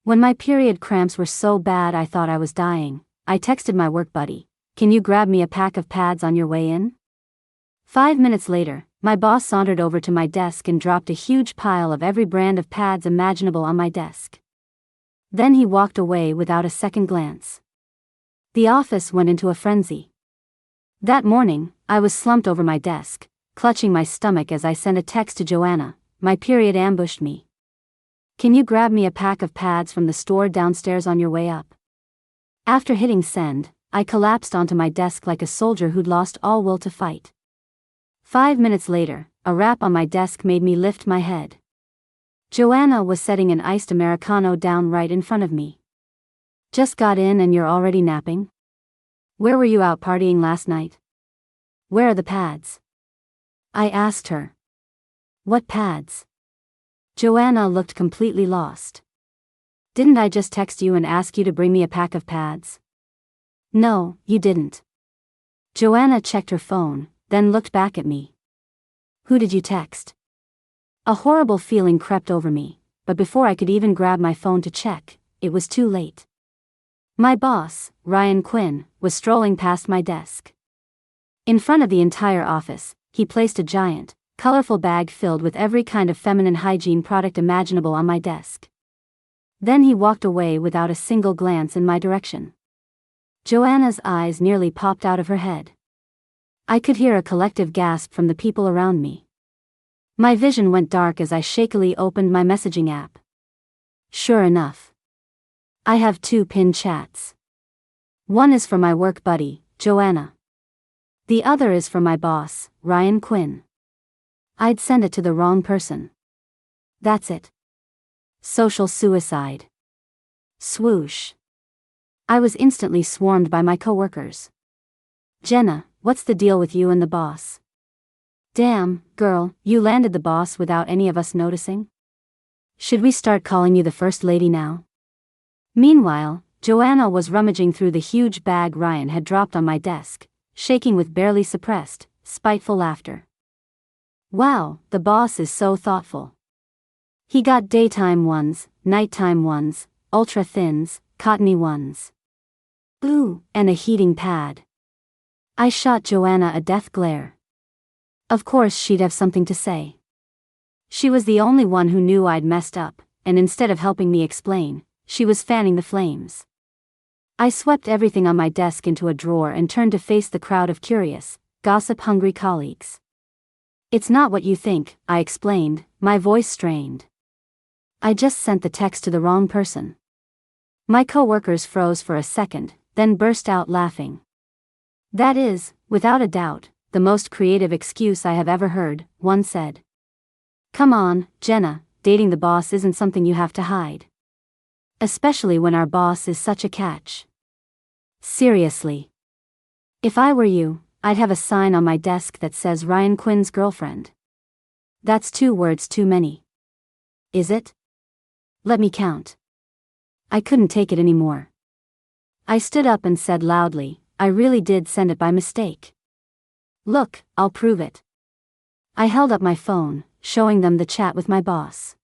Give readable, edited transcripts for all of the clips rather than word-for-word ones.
When my period cramps were so bad I thought I was dying, I texted my work buddy, "Can you grab me a pack of pads on your way in?" 5 minutes later, my boss sauntered over to my desk and dropped a huge pile of every brand of pads imaginable on my desk. Then he walked away without a second glance. The office went into a frenzy. That morning, I was slumped over my desk, clutching my stomach as I sent a text to Joanna. "My period ambushed me. Can you grab me a pack of pads from the store downstairs on your way up?" After hitting send, I collapsed onto my desk like a soldier who'd lost all will to fight. 5 minutes later, a rap on my desk made me lift my head. Joanna was setting an iced Americano down right in front of me. "Just got in and you're already napping? Where were you out partying last night? Where are the pads?" I asked her. "What pads?" Joanna looked completely lost. "Didn't I just text you and ask you to bring me a pack of pads?" "No, you didn't." Joanna checked her phone, then looked back at me. "Who did you text?" A horrible feeling crept over me, but before I could even grab my phone to check, it was too late. My boss, Ryan Quinn, was strolling past my desk. In front of the entire office, he placed a giant, colorful bag filled with every kind of feminine hygiene product imaginable on my desk. Then he walked away without a single glance in my direction. Joanna's eyes nearly popped out of her head. I could hear a collective gasp from the people around me. My vision went dark as I shakily opened my messaging app. Sure enough, I have 2 pinned chats. One is for my work buddy, Joanna. The other is for my boss, Ryan Quinn. I'd sent it to the wrong person. That's it. Social suicide. Swoosh. I was instantly swarmed by my coworkers. "Jenna, what's the deal with you and the boss? Damn, girl, you landed the boss without any of us noticing? Should we start calling you the First Lady now?" Meanwhile, Joanna was rummaging through the huge bag Ryan had dropped on my desk, shaking with barely suppressed, spiteful laughter. "Wow, the boss is so thoughtful. He got daytime ones, nighttime ones, ultra thins, cottony ones. Ooh, and a heating pad." I shot Joanna a death glare. Of course she'd have something to say. She was the only one who knew I'd messed up, and instead of helping me explain, she was fanning the flames. I swept everything on my desk into a drawer and turned to face the crowd of curious, gossip-hungry colleagues. "It's not what you think," I explained, my voice strained. "I just sent the text to the wrong person." My coworkers froze for a second, then burst out laughing. "That is, without a doubt, the most creative excuse I have ever heard," one said. "Come on, Jenna, dating the boss isn't something you have to hide. Especially when our boss is such a catch. Seriously. If I were you, I'd have a sign on my desk that says Ryan Quinn's girlfriend. That's 2 words too many. Is it? Let me count." I couldn't take it anymore. I stood up and said loudly, "I really did send it by mistake. Look, I'll prove it." I held up my phone, showing them the chat with my boss.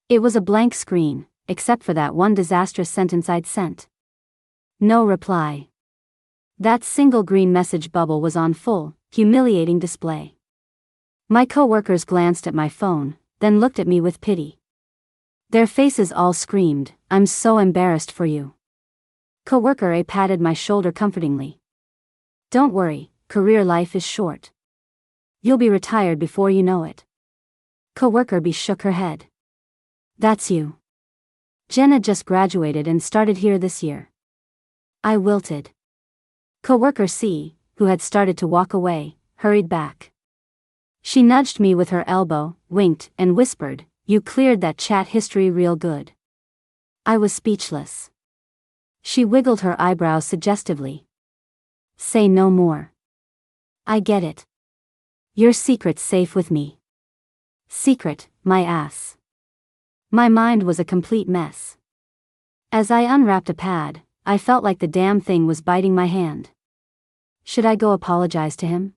It was a blank screen, except for that one disastrous sentence I'd sent. No reply. That single green message bubble was on full, humiliating display. My coworkers glanced at my phone, then looked at me with pity. Their faces all screamed, "I'm so embarrassed for you." Coworker A patted my shoulder comfortingly. "Don't worry, career life is short. You'll be retired before you know it." Coworker B shook her head. "That's you. Jenna just graduated and started here this year." I wilted. Coworker C, who had started to walk away, hurried back. She nudged me with her elbow, winked, and whispered, "You cleared that chat history real good." I was speechless. She wiggled her eyebrows suggestively. "Say no more. I get it. Your secret's safe with me." Secret, my ass. My mind was a complete mess. As I unwrapped a pad, I felt like the damn thing was biting my hand. Should I go apologize to him?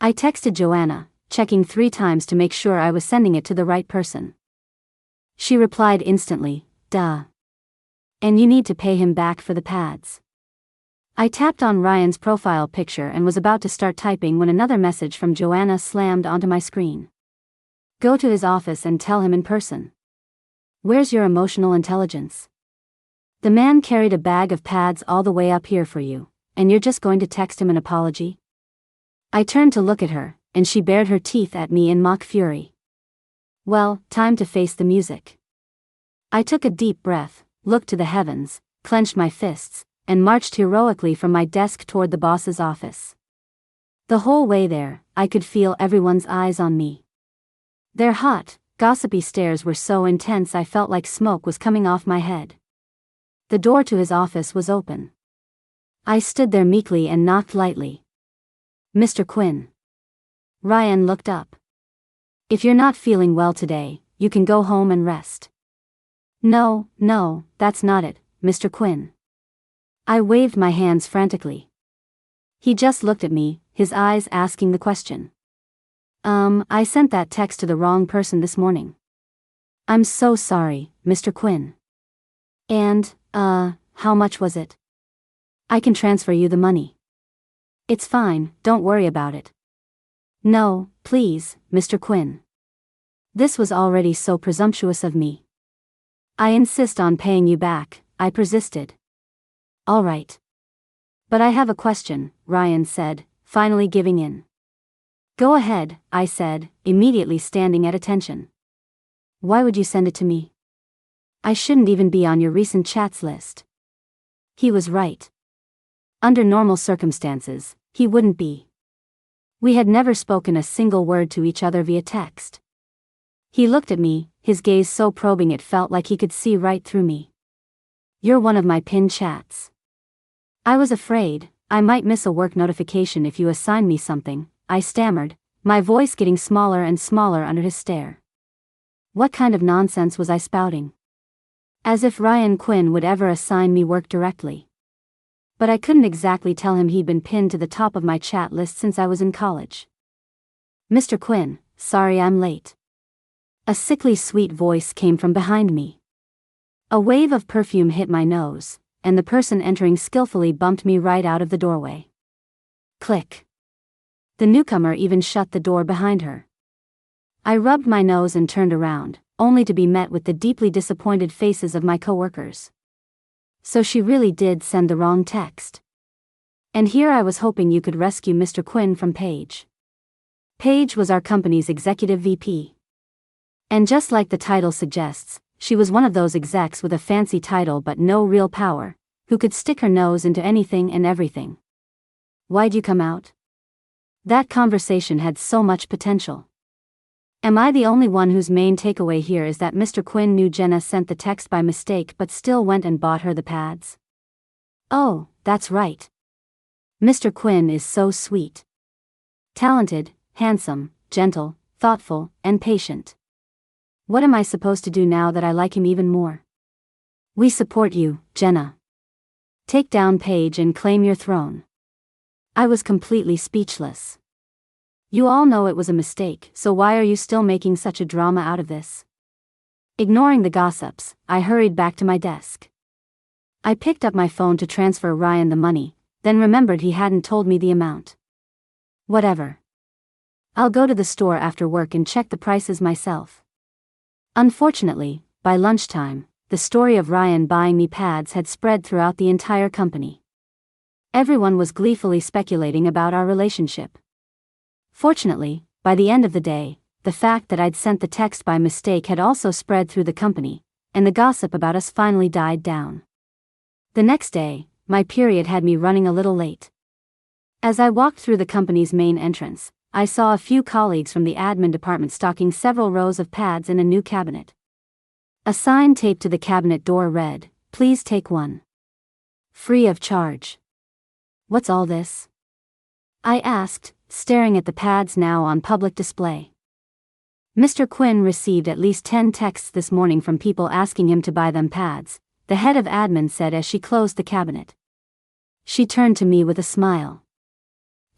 I texted Joanna, checking 3 times to make sure I was sending it to the right person. She replied instantly, "Duh. And you need to pay him back for the pads. I tapped on Ryan's profile picture and was about to start typing when another message from Joanna slammed onto my screen. Go to his office and tell him in person. Where's your emotional intelligence? The man carried a bag of pads all the way up here for you, and you're just going to text him an apology? I turned to look at her, and she bared her teeth at me in mock fury. Well, time to face the music. I took a deep breath, looked to the heavens, clenched my fists, and marched heroically from my desk toward the boss's office. The whole way there, I could feel everyone's eyes on me. Their hot, gossipy stares were so intense I felt like smoke was coming off my head. The door to his office was open. I stood there meekly and knocked lightly. Mr. Quinn. Ryan looked up. If you're not feeling well today, you can go home and rest. No, that's not it, Mr. Quinn. I waved my hands frantically. He just looked at me, his eyes asking the question. I sent that text to the wrong person this morning. I'm so sorry, Mr. Quinn. And, how much was it? I can transfer you the money. It's fine, don't worry about it. No, please, Mr. Quinn. This was already so presumptuous of me. I insist on paying you back, I persisted. All right. But I have a question, Ryan said, finally giving in. Go ahead, I said, immediately standing at attention. Why would you send it to me? I shouldn't even be on your recent chats list. He was right. Under normal circumstances, he wouldn't be. We had never spoken a single word to each other via text. He looked at me, his gaze so probing it felt like he could see right through me. You're one of my pinned chats. I was afraid I might miss a work notification if you assign me something, I stammered, my voice getting smaller and smaller under his stare. What kind of nonsense was I spouting? As if Ryan Quinn would ever assign me work directly. But I couldn't exactly tell him he'd been pinned to the top of my chat list since I was in college. Mr. Quinn, sorry I'm late. A sickly sweet voice came from behind me. A wave of perfume hit my nose, and the person entering skillfully bumped me right out of the doorway. Click. The newcomer even shut the door behind her. I rubbed my nose and turned around, only to be met with the deeply disappointed faces of my coworkers. So she really did send the wrong text. And here I was hoping you could rescue Mr. Quinn from Paige. Paige was our company's executive VP. And just like the title suggests, she was one of those execs with a fancy title but no real power, who could stick her nose into anything and everything. Why'd you come out? That conversation had so much potential. Am I the only one whose main takeaway here is that Mr. Quinn knew Jenna sent the text by mistake but still went and bought her the pads? Oh, that's right. Mr. Quinn is so sweet. Talented, handsome, gentle, thoughtful, and patient. What am I supposed to do now that I like him even more? We support you, Jenna. Take down Paige and claim your throne. I was completely speechless. You all know it was a mistake, so why are you still making such a drama out of this? Ignoring the gossips, I hurried back to my desk. I picked up my phone to transfer Ryan the money, then remembered he hadn't told me the amount. Whatever. I'll go to the store after work and check the prices myself. Unfortunately, by lunchtime, the story of Ryan buying me pads had spread throughout the entire company. Everyone was gleefully speculating about our relationship. Fortunately, by the end of the day, the fact that I'd sent the text by mistake had also spread through the company, and the gossip about us finally died down. The next day, my period had me running a little late. As I walked through the company's main entrance, I saw a few colleagues from the admin department stocking several rows of pads in a new cabinet. A sign taped to the cabinet door read, "Please take one. Free of charge." What's all this? I asked, staring at the pads now on public display. Mr. Quinn received at least 10 texts this morning from people asking him to buy them pads, the head of admin said as she closed the cabinet. She turned to me with a smile.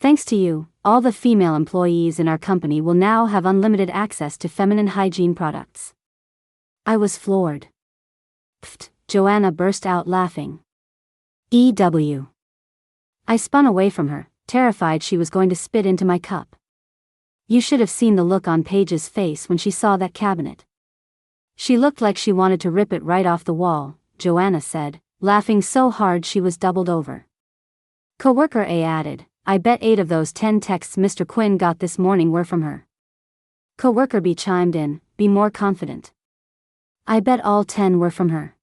Thanks to you, all the female employees in our company will now have unlimited access to feminine hygiene products. I was floored. Pfft, Joanna burst out laughing. EW. I spun away from her, terrified she was going to spit into my cup. You should have seen the look on Paige's face when she saw that cabinet. She looked like she wanted to rip it right off the wall, Joanna said, laughing so hard she was doubled over. Coworker A added, I bet 8 of those 10 texts Mr. Quinn got this morning were from her. Coworker B chimed in, be more confident. I bet all 10 were from her.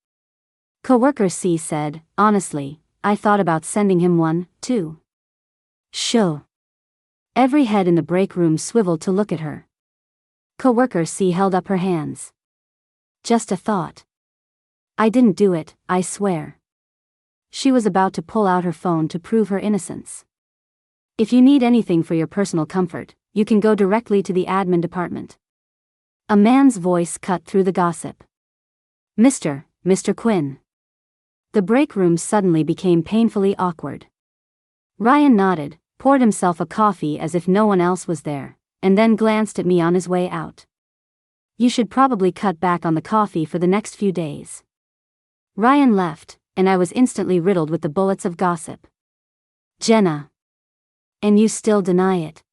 Coworker C said, honestly, I thought about sending him one, too. Sho. Every head in the break room swiveled to look at her. Coworker C held up her hands. Just a thought. I didn't do it, I swear. She was about to pull out her phone to prove her innocence. If you need anything for your personal comfort, you can go directly to the admin department. A man's voice cut through the gossip. Mr. Quinn. The break room suddenly became painfully awkward. Ryan nodded, poured himself a coffee as if no one else was there, and then glanced at me on his way out. You should probably cut back on the coffee for the next few days. Ryan left, and I was instantly riddled with the bullets of gossip. Jenna. And you still deny it.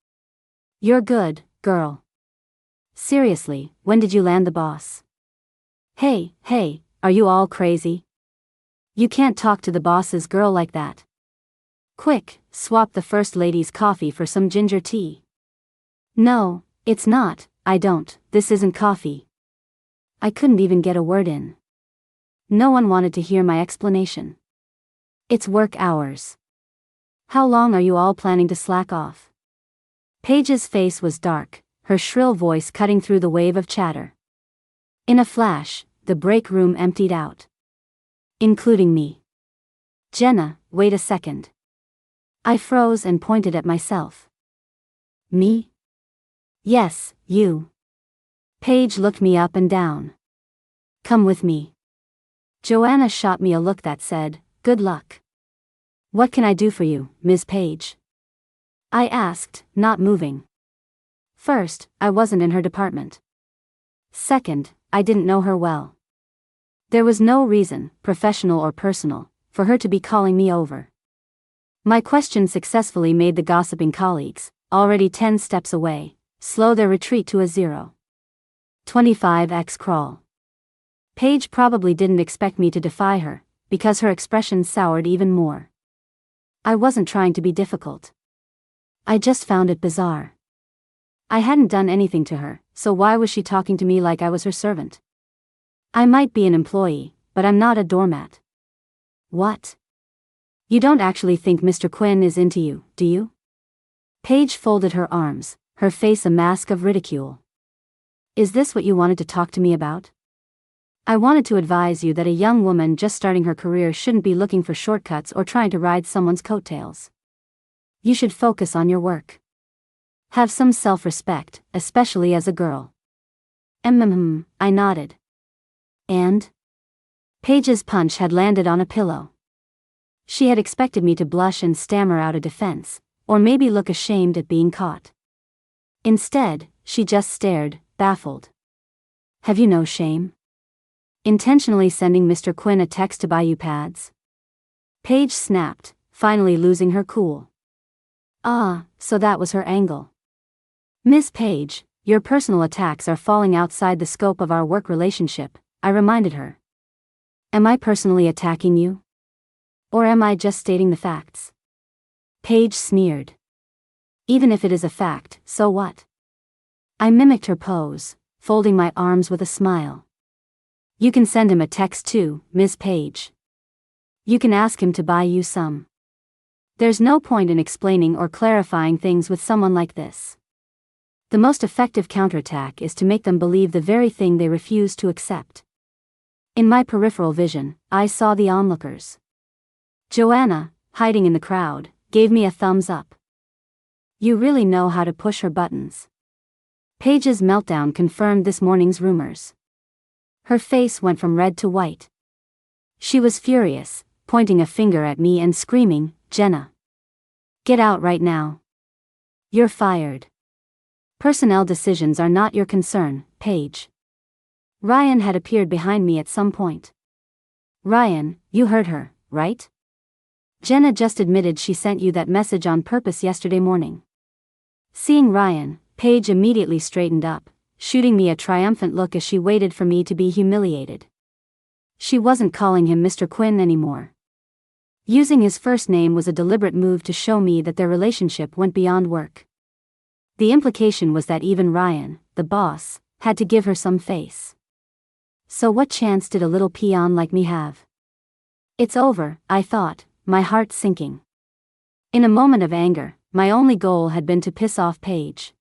You're good, girl. Seriously, when did you land the boss? Hey, are you all crazy? You can't talk to the boss's girl like that. Quick, swap the first lady's coffee for some ginger tea. No, it's not, this isn't coffee. I couldn't even get a word in. No one wanted to hear my explanation. It's work hours. How long are you all planning to slack off? Paige's face was dark, her shrill voice cutting through the wave of chatter. In a flash, the break room emptied out. Including me. Jenna, wait a second. I froze and pointed at myself. Me? Yes, you. Paige looked me up and down. Come with me. Joanna shot me a look that said, good luck. What can I do for you, Ms. Paige? I asked, not moving. First, I wasn't in her department. Second, I didn't know her well. There was no reason, professional or personal, for her to be calling me over. My question successfully made the gossiping colleagues, already 10 steps away, slow their retreat to a 0.25x crawl. Paige probably didn't expect me to defy her, because her expression soured even more. I wasn't trying to be difficult. I just found it bizarre. I hadn't done anything to her, so why was she talking to me like I was her servant? I might be an employee, but I'm not a doormat. What? You don't actually think Mr. Quinn is into you, do you? Paige folded her arms, her face a mask of ridicule. Is this what you wanted to talk to me about? I wanted to advise you that a young woman just starting her career shouldn't be looking for shortcuts or trying to ride someone's coattails. You should focus on your work. Have some self-respect, especially as a girl. I nodded. And? Paige's punch had landed on a pillow. She had expected me to blush and stammer out a defense, or maybe look ashamed at being caught. Instead, she just stared, baffled. Have you no shame? Intentionally sending Mr. Quinn a text to buy you pads? Paige snapped, finally losing her cool. So that was her angle. Miss Paige, your personal attacks are falling outside the scope of our work relationship, I reminded her. Am I personally attacking you? Or am I just stating the facts? Paige sneered. Even if it is a fact, so what? I mimicked her pose, folding my arms with a smile. You can send him a text too, Ms. Paige. You can ask him to buy you some. There's no point in explaining or clarifying things with someone like this. The most effective counterattack is to make them believe the very thing they refuse to accept. In my peripheral vision, I saw the onlookers. Joanna, hiding in the crowd, gave me a thumbs up. You really know how to push her buttons. Paige's meltdown confirmed this morning's rumors. Her face went from red to white. She was furious, pointing a finger at me and screaming, Jenna. Get out right now. You're fired. Personnel decisions are not your concern, Paige. Ryan had appeared behind me at some point. Ryan, you heard her, right? Jenna just admitted she sent you that message on purpose yesterday morning. Seeing Ryan, Paige immediately straightened up, shooting me a triumphant look as she waited for me to be humiliated. She wasn't calling him Mr. Quinn anymore. Using his first name was a deliberate move to show me that their relationship went beyond work. The implication was that even Ryan, the boss, had to give her some face. So what chance did a little peon like me have? It's over, I thought, my heart sinking. In a moment of anger, my only goal had been to piss off Paige.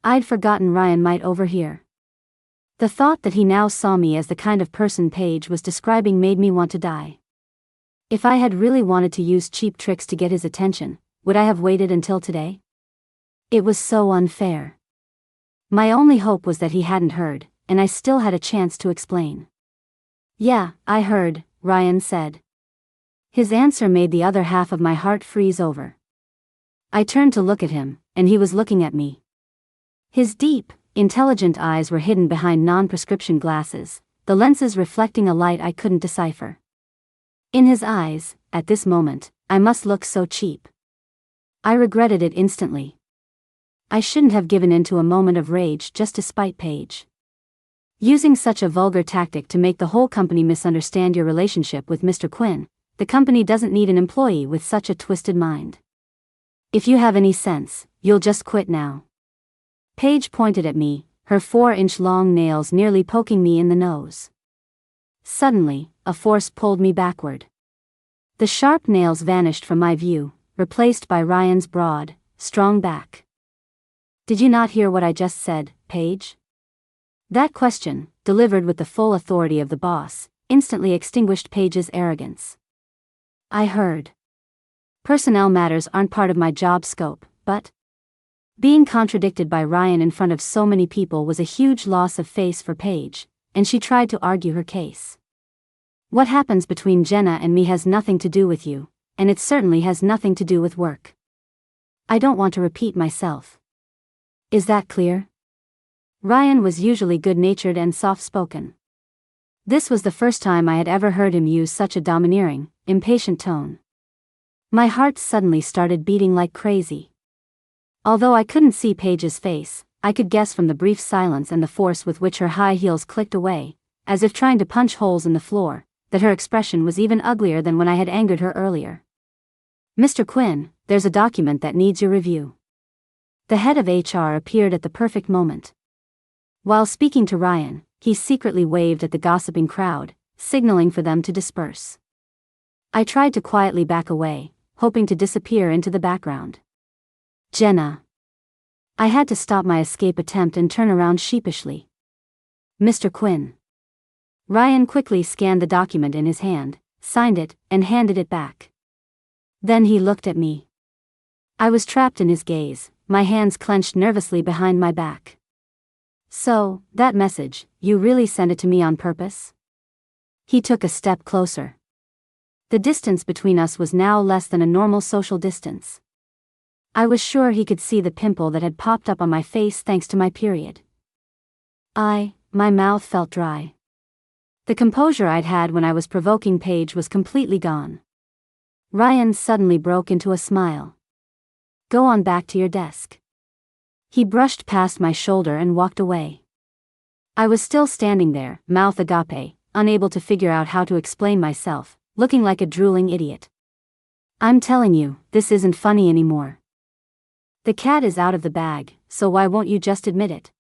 I'd forgotten Ryan might overhear. The thought that he now saw me as the kind of person Paige was describing made me want to die. If I had really wanted to use cheap tricks to get his attention, would I have waited until today? It was so unfair. My only hope was that he hadn't heard, and I still had a chance to explain. Yeah, I heard, Ryan said. His answer made the other half of my heart freeze over. I turned to look at him, and he was looking at me. His deep, intelligent eyes were hidden behind non-prescription glasses, the lenses reflecting a light I couldn't decipher. In his eyes, at this moment, I must look so cheap. I regretted it instantly. I shouldn't have given in to a moment of rage just to spite Paige. Using such a vulgar tactic to make the whole company misunderstand your relationship with Mr. Quinn, the company doesn't need an employee with such a twisted mind. If you have any sense, you'll just quit now. Paige pointed at me, her 4-inch long nails nearly poking me in the nose. Suddenly, a force pulled me backward. The sharp nails vanished from my view, replaced by Ryan's broad, strong back. Did you not hear what I just said, Paige? That question, delivered with the full authority of the boss, instantly extinguished Paige's arrogance. I heard. Personnel matters aren't part of my job scope, but being contradicted by Ryan in front of so many people was a huge loss of face for Paige, and she tried to argue her case. What happens between Jenna and me has nothing to do with you, and it certainly has nothing to do with work. I don't want to repeat myself. Is that clear? Ryan was usually good-natured and soft-spoken. This was the first time I had ever heard him use such a domineering, impatient tone. My heart suddenly started beating like crazy. Although I couldn't see Paige's face, I could guess from the brief silence and the force with which her high heels clicked away, as if trying to punch holes in the floor, that her expression was even uglier than when I had angered her earlier. Mr. Quinn, there's a document that needs your review. The head of HR appeared at the perfect moment. While speaking to Ryan, he secretly waved at the gossiping crowd, signaling for them to disperse. I tried to quietly back away, hoping to disappear into the background. Jenna. I had to stop my escape attempt and turn around sheepishly. Mr. Quinn. Ryan quickly scanned the document in his hand, signed it, and handed it back. Then he looked at me. I was trapped in his gaze, my hands clenched nervously behind my back. So, that message, you really sent it to me on purpose? He took a step closer. The distance between us was now less than a normal social distance. I was sure he could see the pimple that had popped up on my face thanks to my period. My mouth felt dry. The composure I'd had when I was provoking Paige was completely gone. Ryan suddenly broke into a smile. Go on back to your desk. He brushed past my shoulder and walked away. I was still standing there, mouth agape, unable to figure out how to explain myself, looking like a drooling idiot. I'm telling you, this isn't funny anymore. The cat is out of the bag, so why won't you just admit it?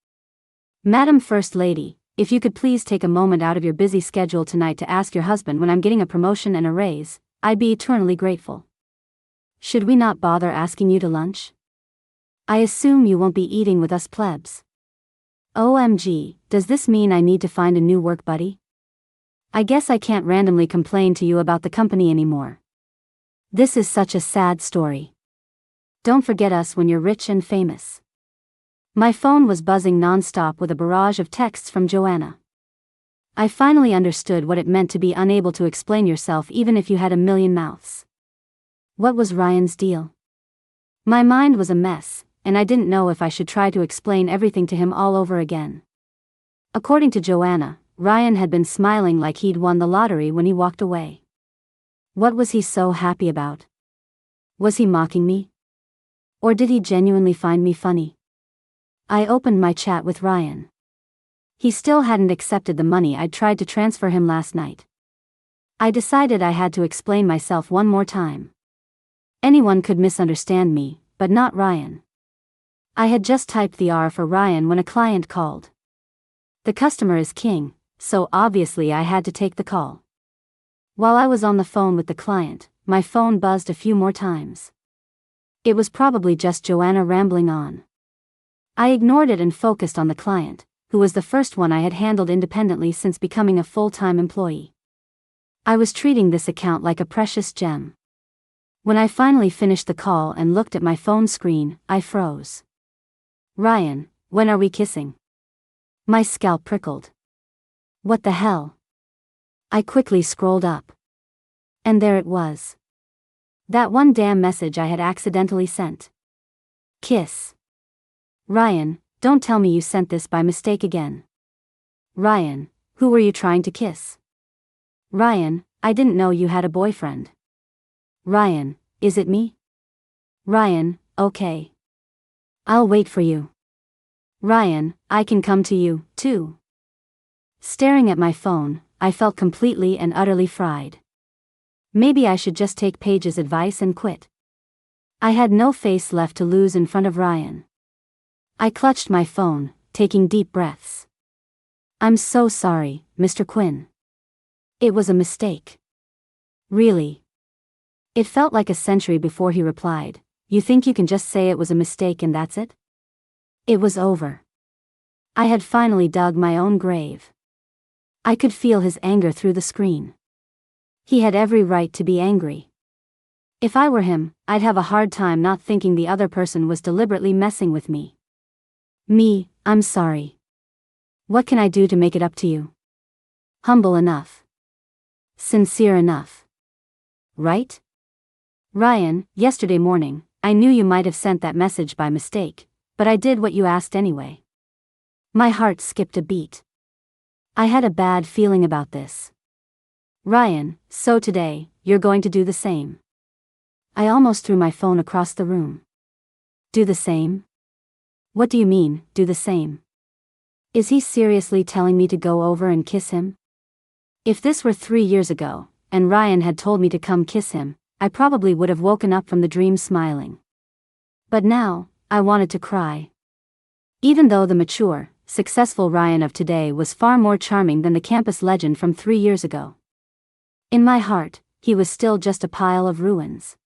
Madam First Lady, if you could please take a moment out of your busy schedule tonight to ask your husband when I'm getting a promotion and a raise, I'd be eternally grateful. Should we not bother asking you to lunch? I assume you won't be eating with us plebs. OMG, does this mean I need to find a new work buddy? I guess I can't randomly complain to you about the company anymore. This is such a sad story. Don't forget us when you're rich and famous. My phone was buzzing non-stop with a barrage of texts from Joanna. I finally understood what it meant to be unable to explain yourself even if you had a million mouths. What was Ryan's deal? My mind was a mess, and I didn't know if I should try to explain everything to him all over again. According to Joanna, Ryan had been smiling like he'd won the lottery when he walked away. What was he so happy about? Was he mocking me? Or did he genuinely find me funny? I opened my chat with Ryan. He still hadn't accepted the money I'd tried to transfer him last night. I decided I had to explain myself one more time. Anyone could misunderstand me, but not Ryan. I had just typed the R for Ryan when a client called. The customer is king, so obviously I had to take the call. While I was on the phone with the client, my phone buzzed a few more times. It was probably just Joanna rambling on. I ignored it and focused on the client, who was the first one I had handled independently since becoming a full-time employee. I was treating this account like a precious gem. When I finally finished the call and looked at my phone screen, I froze. Ryan, when are we kissing? My scalp prickled. What the hell? I quickly scrolled up. And there it was. That one damn message I had accidentally sent. Kiss. Ryan, don't tell me you sent this by mistake again. Ryan, who were you trying to kiss? Ryan, I didn't know you had a boyfriend. Ryan, is it me? Ryan, okay. I'll wait for you. Ryan, I can come to you, too. Staring at my phone, I felt completely and utterly fried. Maybe I should just take Paige's advice and quit. I had no face left to lose in front of Ryan. I clutched my phone, taking deep breaths. I'm so sorry, Mr. Quinn. It was a mistake. Really? It felt like a century before he replied, you think you can just say it was a mistake and that's it? It was over. I had finally dug my own grave. I could feel his anger through the screen. He had every right to be angry. If I were him, I'd have a hard time not thinking the other person was deliberately messing with me. I'm sorry. What can I do to make it up to you? Humble enough. Sincere enough. Right? Ryan, yesterday morning, I knew you might have sent that message by mistake, but I did what you asked anyway. My heart skipped a beat. I had a bad feeling about this. Ryan, so today, you're going to do the same. I almost threw my phone across the room. Do the same? What do you mean, do the same? Is he seriously telling me to go over and kiss him? If this were 3 years ago, and Ryan had told me to come kiss him, I probably would have woken up from the dream smiling. But now, I wanted to cry. Even though the mature, successful Ryan of today was far more charming than the campus legend from 3 years ago. In my heart, he was still just a pile of ruins.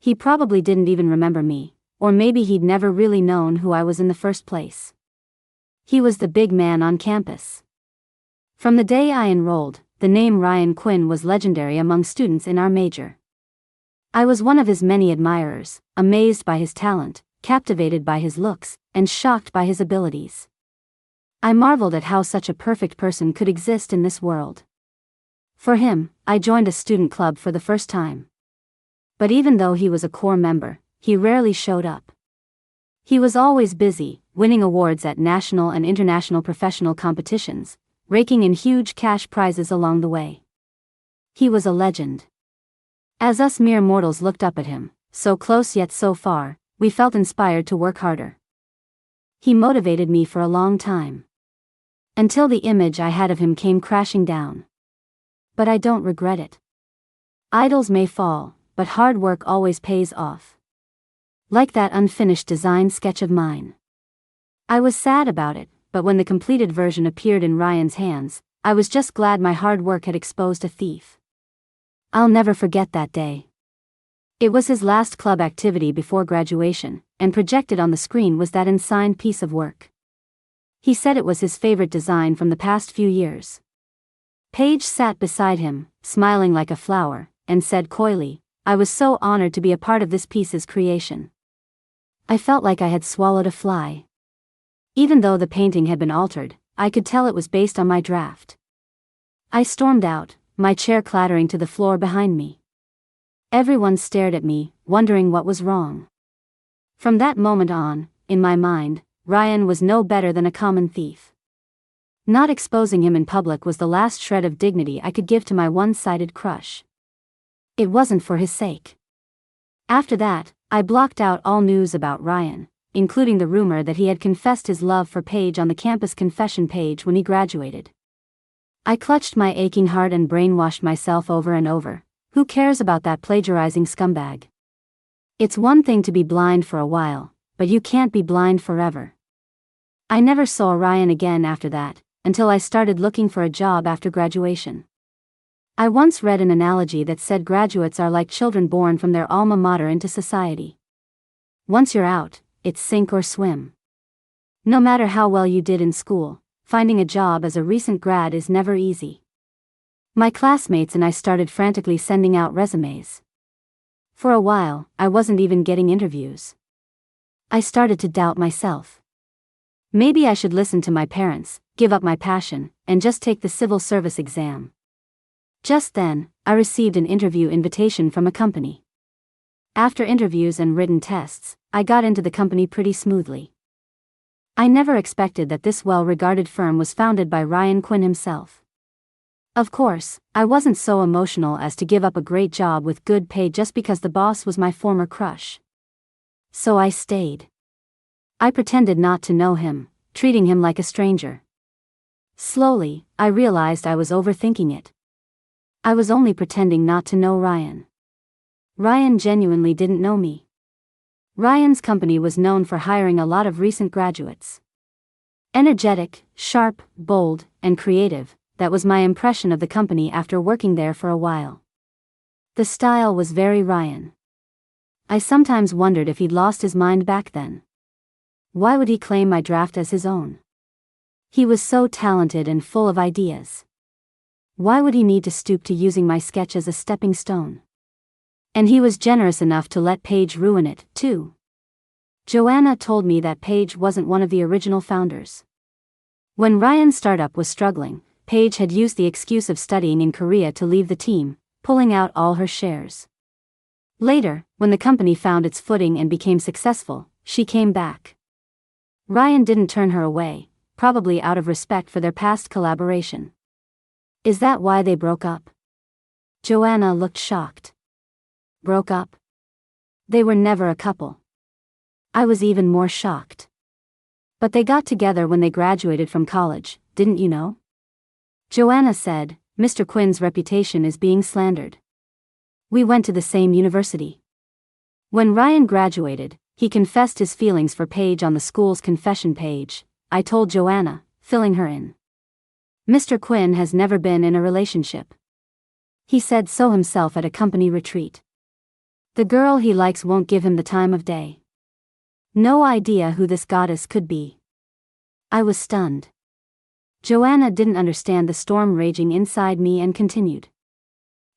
He probably didn't even remember me, or maybe he'd never really known who I was in the first place. He was the big man on campus. From the day I enrolled, the name Ryan Quinn was legendary among students in our major. I was one of his many admirers, amazed by his talent, captivated by his looks, and shocked by his abilities. I marveled at how such a perfect person could exist in this world. For him, I joined a student club for the first time. But even though he was a core member, he rarely showed up. He was always busy, winning awards at national and international professional competitions, raking in huge cash prizes along the way. He was a legend. As us mere mortals looked up at him, so close yet so far, we felt inspired to work harder. He motivated me for a long time. Until the image I had of him came crashing down. But I don't regret it. Idols may fall, but hard work always pays off. Like that unfinished design sketch of mine. I was sad about it, but when the completed version appeared in Ryan's hands, I was just glad my hard work had exposed a thief. I'll never forget that day. It was his last club activity before graduation, and projected on the screen was that unsigned piece of work. He said it was his favorite design from the past few years. Paige sat beside him, smiling like a flower, and said coyly, I was so honored to be a part of this piece's creation. I felt like I had swallowed a fly. Even though the painting had been altered, I could tell it was based on my draft. I stormed out, my chair clattering to the floor behind me. Everyone stared at me, wondering what was wrong. From that moment on, in my mind, Ryan was no better than a common thief. Not exposing him in public was the last shred of dignity I could give to my one-sided crush. It wasn't for his sake. After that, I blocked out all news about Ryan, including the rumor that he had confessed his love for Paige on the campus confession page when he graduated. I clutched my aching heart and brainwashed myself over and over. Who cares about that plagiarizing scumbag? It's one thing to be blind for a while, but you can't be blind forever. I never saw Ryan again after that, until I started looking for a job after graduation. I once read an analogy that said graduates are like children born from their alma mater into society. Once you're out, it's sink or swim. No matter how well you did in school, finding a job as a recent grad is never easy. My classmates and I started frantically sending out resumes. For a while, I wasn't even getting interviews. I started to doubt myself. Maybe I should listen to my parents, give up my passion, and just take the civil service exam. Just then, I received an interview invitation from a company. After interviews and written tests, I got into the company pretty smoothly. I never expected that this well-regarded firm was founded by Ryan Quinn himself. Of course, I wasn't so emotional as to give up a great job with good pay just because the boss was my former crush. So I stayed. I pretended not to know him, treating him like a stranger. Slowly, I realized I was overthinking it. I was only pretending not to know Ryan. Ryan genuinely didn't know me. Ryan's company was known for hiring a lot of recent graduates. Energetic, sharp, bold, and creative, that was my impression of the company after working there for a while. The style was very Ryan. I sometimes wondered if he'd lost his mind back then. Why would he claim my draft as his own? He was so talented and full of ideas. Why would he need to stoop to using my sketch as a stepping stone? And he was generous enough to let Paige ruin it, too. Joanna told me that Paige wasn't one of the original founders. When Ryan's startup was struggling, Paige had used the excuse of studying in Korea to leave the team, pulling out all her shares. Later, when the company found its footing and became successful, she came back. Ryan didn't turn her away, probably out of respect for their past collaboration. Is that why they broke up? Joanna looked shocked. Broke up? They were never a couple. I was even more shocked. But they got together when they graduated from college, didn't you know? Joanna said, Mr. Quinn's reputation is being slandered. We went to the same university. When Ryan graduated, he confessed his feelings for Paige on the school's confession page. I told Joanna, filling her in. Mr. Quinn has never been in a relationship. He said so himself at a company retreat. The girl he likes won't give him the time of day. No idea who this goddess could be. I was stunned. Joanna didn't understand the storm raging inside me and continued.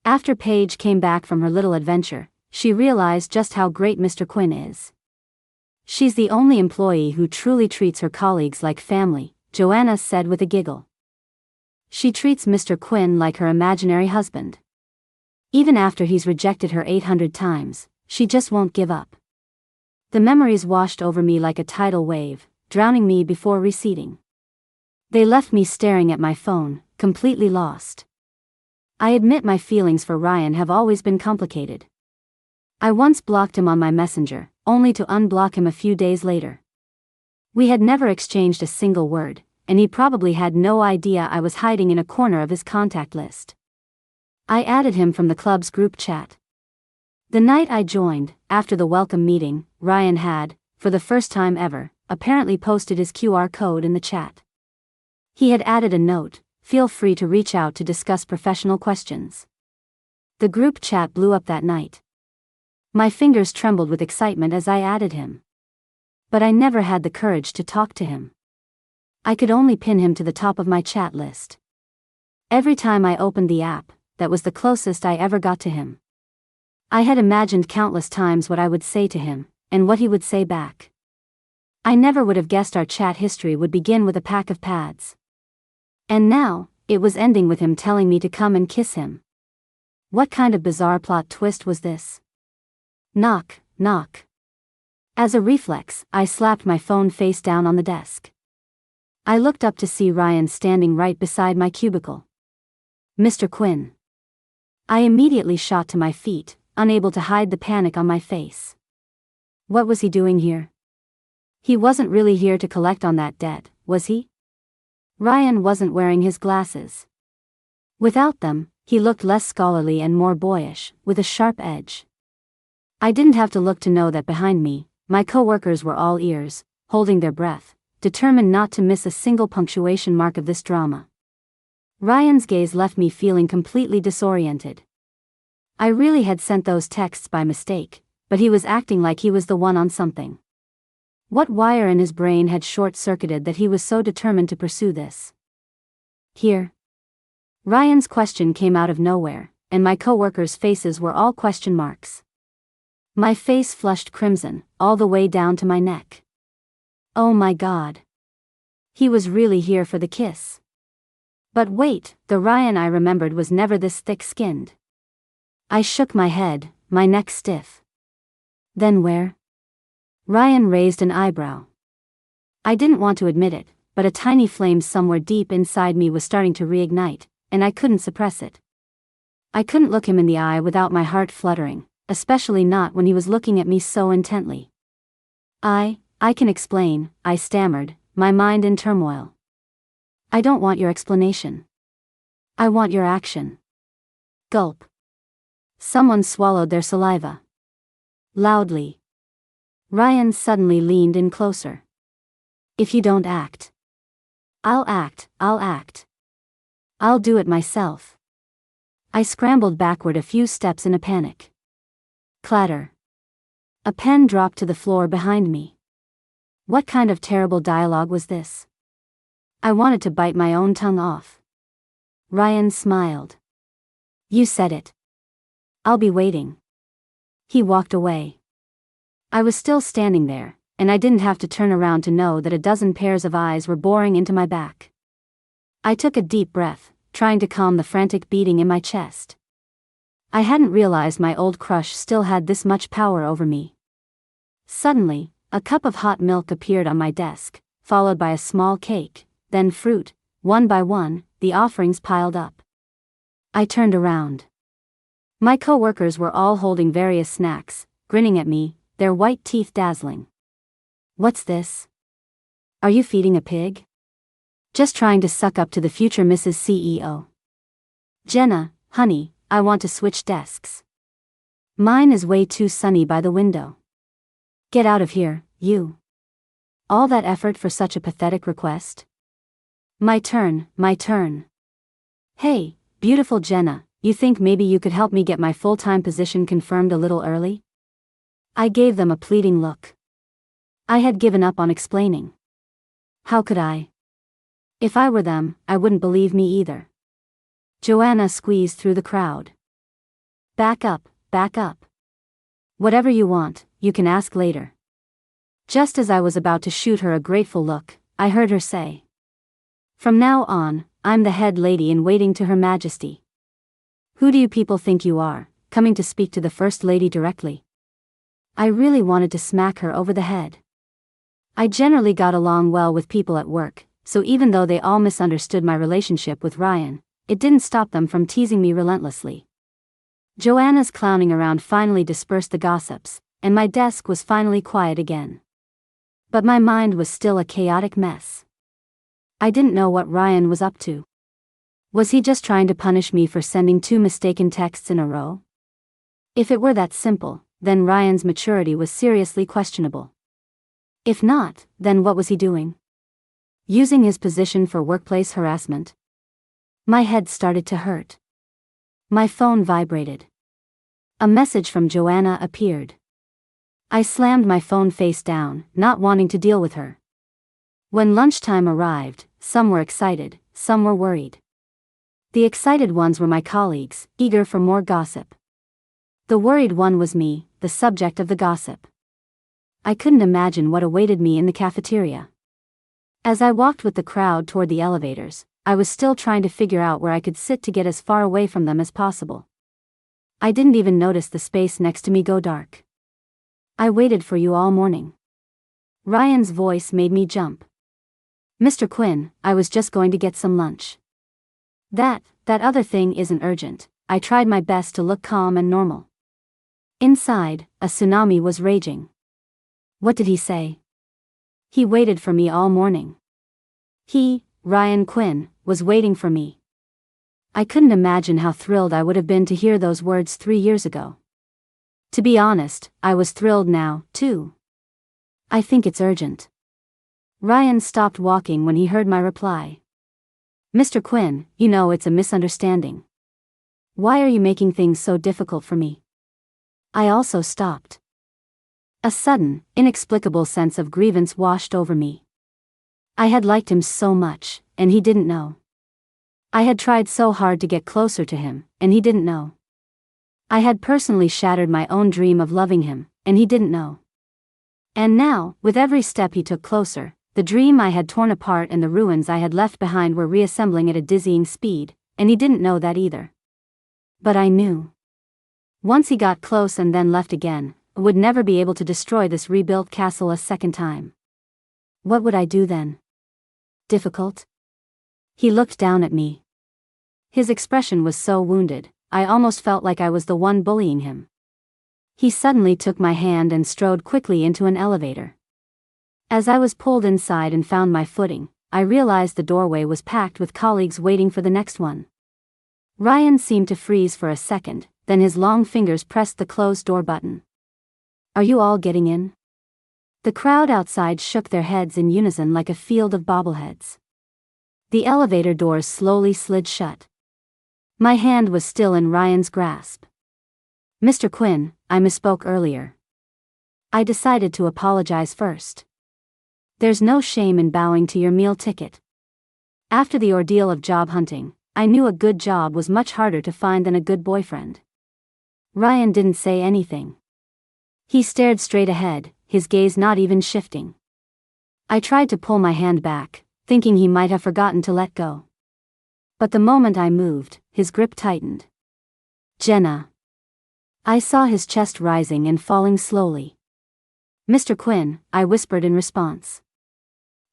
After Paige came back from her little adventure, she realized just how great Mr. Quinn is. She's the only employee who truly treats her colleagues like family, Joanna said with a giggle. She treats Mr. Quinn like her imaginary husband. Even after he's rejected her 800 times, she just won't give up. The memories washed over me like a tidal wave, drowning me before receding. They left me staring at my phone, completely lost. I admit my feelings for Ryan have always been complicated. I once blocked him on my messenger, only to unblock him a few days later. We had never exchanged a single word, and he probably had no idea I was hiding in a corner of his contact list. I added him from the club's group chat. The night I joined, after the welcome meeting, Ryan had, for the first time ever, apparently posted his QR code in the chat. He had added a note, feel free to reach out to discuss professional questions. The group chat blew up that night. My fingers trembled with excitement as I added him. But I never had the courage to talk to him. I could only pin him to the top of my chat list. Every time I opened the app, that was the closest I ever got to him. I had imagined countless times what I would say to him, and what he would say back. I never would have guessed our chat history would begin with a pack of pads. And now, it was ending with him telling me to come and kiss him. What kind of bizarre plot twist was this? Knock, knock. As a reflex, I slapped my phone face down on the desk. I looked up to see Ryan standing right beside my cubicle. Mr. Quinn. I immediately shot to my feet, unable to hide the panic on my face. What was he doing here? He wasn't really here to collect on that debt, was he? Ryan wasn't wearing his glasses. Without them, he looked less scholarly and more boyish, with a sharp edge. I didn't have to look to know that behind me, my co-workers were all ears, holding their breath, determined not to miss a single punctuation mark of this drama. Ryan's gaze left me feeling completely disoriented. I really had sent those texts by mistake, but he was acting like he was the one on something. What wire in his brain had short-circuited that he was so determined to pursue this? Here? Ryan's question came out of nowhere, and my co-workers' faces were all question marks. My face flushed crimson, all the way down to my neck. Oh my God. He was really here for the kiss. But wait, the Ryan I remembered was never this thick-skinned. I shook my head, my neck stiff. Then where? Ryan raised an eyebrow. I didn't want to admit it, but a tiny flame somewhere deep inside me was starting to reignite, and I couldn't suppress it. I couldn't look him in the eye without my heart fluttering, especially not when he was looking at me so intently. I can explain, I stammered, my mind in turmoil. I don't want your explanation. I want your action. Gulp. Someone swallowed their saliva. Loudly. Ryan suddenly leaned in closer. If you don't act. I'll act. I'll do it myself. I scrambled backward a few steps in a panic. Clatter. A pen dropped to the floor behind me. What kind of terrible dialogue was this? I wanted to bite my own tongue off. Ryan smiled. You said it. I'll be waiting. He walked away. I was still standing there, and I didn't have to turn around to know that a dozen pairs of eyes were boring into my back. I took a deep breath, trying to calm the frantic beating in my chest. I hadn't realized my old crush still had this much power over me. Suddenly, a cup of hot milk appeared on my desk, followed by a small cake, then fruit. One by one, the offerings piled up. I turned around. My co-workers were all holding various snacks, grinning at me, their white teeth dazzling. What's this? Are you feeding a pig? Just trying to suck up to the future Mrs. CEO. Jenna, honey, I want to switch desks. Mine is way too sunny by the window. Get out of here, you. All that effort for such a pathetic request? My turn. Hey, beautiful Jenna, you think maybe you could help me get my full-time position confirmed a little early? I gave them a pleading look. I had given up on explaining. How could I? If I were them, I wouldn't believe me either. Joanna squeezed through the crowd. Back up. Whatever you want, you can ask later. Just as I was about to shoot her a grateful look, I heard her say. From now on, I'm the head lady in waiting to Her Majesty. Who do you people think you are, coming to speak to the First Lady directly? I really wanted to smack her over the head. I generally got along well with people at work, so even though they all misunderstood my relationship with Ryan, it didn't stop them from teasing me relentlessly. Joanna's clowning around finally dispersed the gossips, and my desk was finally quiet again. But my mind was still a chaotic mess. I didn't know what Ryan was up to. Was he just trying to punish me for sending 2 mistaken texts in a row? If it were that simple, then Ryan's maturity was seriously questionable. If not, then what was he doing? Using his position for workplace harassment? My head started to hurt. My phone vibrated. A message from Joanna appeared. I slammed my phone face down, not wanting to deal with her. When lunchtime arrived, some were excited, some were worried. The excited ones were my colleagues, eager for more gossip. The worried one was me, the subject of the gossip. I couldn't imagine what awaited me in the cafeteria. As I walked with the crowd toward the elevators, I was still trying to figure out where I could sit to get as far away from them as possible. I didn't even notice the space next to me go dark. I waited for you all morning. Ryan's voice made me jump. Mr. Quinn, I was just going to get some lunch. That other thing isn't urgent. I tried my best to look calm and normal. Inside, a tsunami was raging. What did he say? He waited for me all morning. He, Ryan Quinn, was waiting for me. I couldn't imagine how thrilled I would have been to hear those words 3 years ago. To be honest, I was thrilled now, too. I think it's urgent. Ryan stopped walking when he heard my reply. Mr. Quinn, you know it's a misunderstanding. Why are you making things so difficult for me? I also stopped. A sudden, inexplicable sense of grievance washed over me. I had liked him so much, and he didn't know. I had tried so hard to get closer to him, and he didn't know. I had personally shattered my own dream of loving him, and he didn't know. And now, with every step he took closer, the dream I had torn apart and the ruins I had left behind were reassembling at a dizzying speed, and he didn't know that either. But I knew. Once he got close and then left again, I would never be able to destroy this rebuilt castle a second time. What would I do then? Difficult? He looked down at me. His expression was so wounded, I almost felt like I was the one bullying him. He suddenly took my hand and strode quickly into an elevator. As I was pulled inside and found my footing, I realized the doorway was packed with colleagues waiting for the next one. Ryan seemed to freeze for a second, then his long fingers pressed the closed door button. Are you all getting in? The crowd outside shook their heads in unison like a field of bobbleheads. The elevator doors slowly slid shut. My hand was still in Ryan's grasp. Mr. Quinn, I misspoke earlier. I decided to apologize first. There's no shame in bowing to your meal ticket. After the ordeal of job hunting, I knew a good job was much harder to find than a good boyfriend. Ryan didn't say anything. He stared straight ahead, his gaze not even shifting. I tried to pull my hand back, thinking he might have forgotten to let go. But the moment I moved, his grip tightened. Jenna. I saw his chest rising and falling slowly. Mr. Quinn, I whispered in response.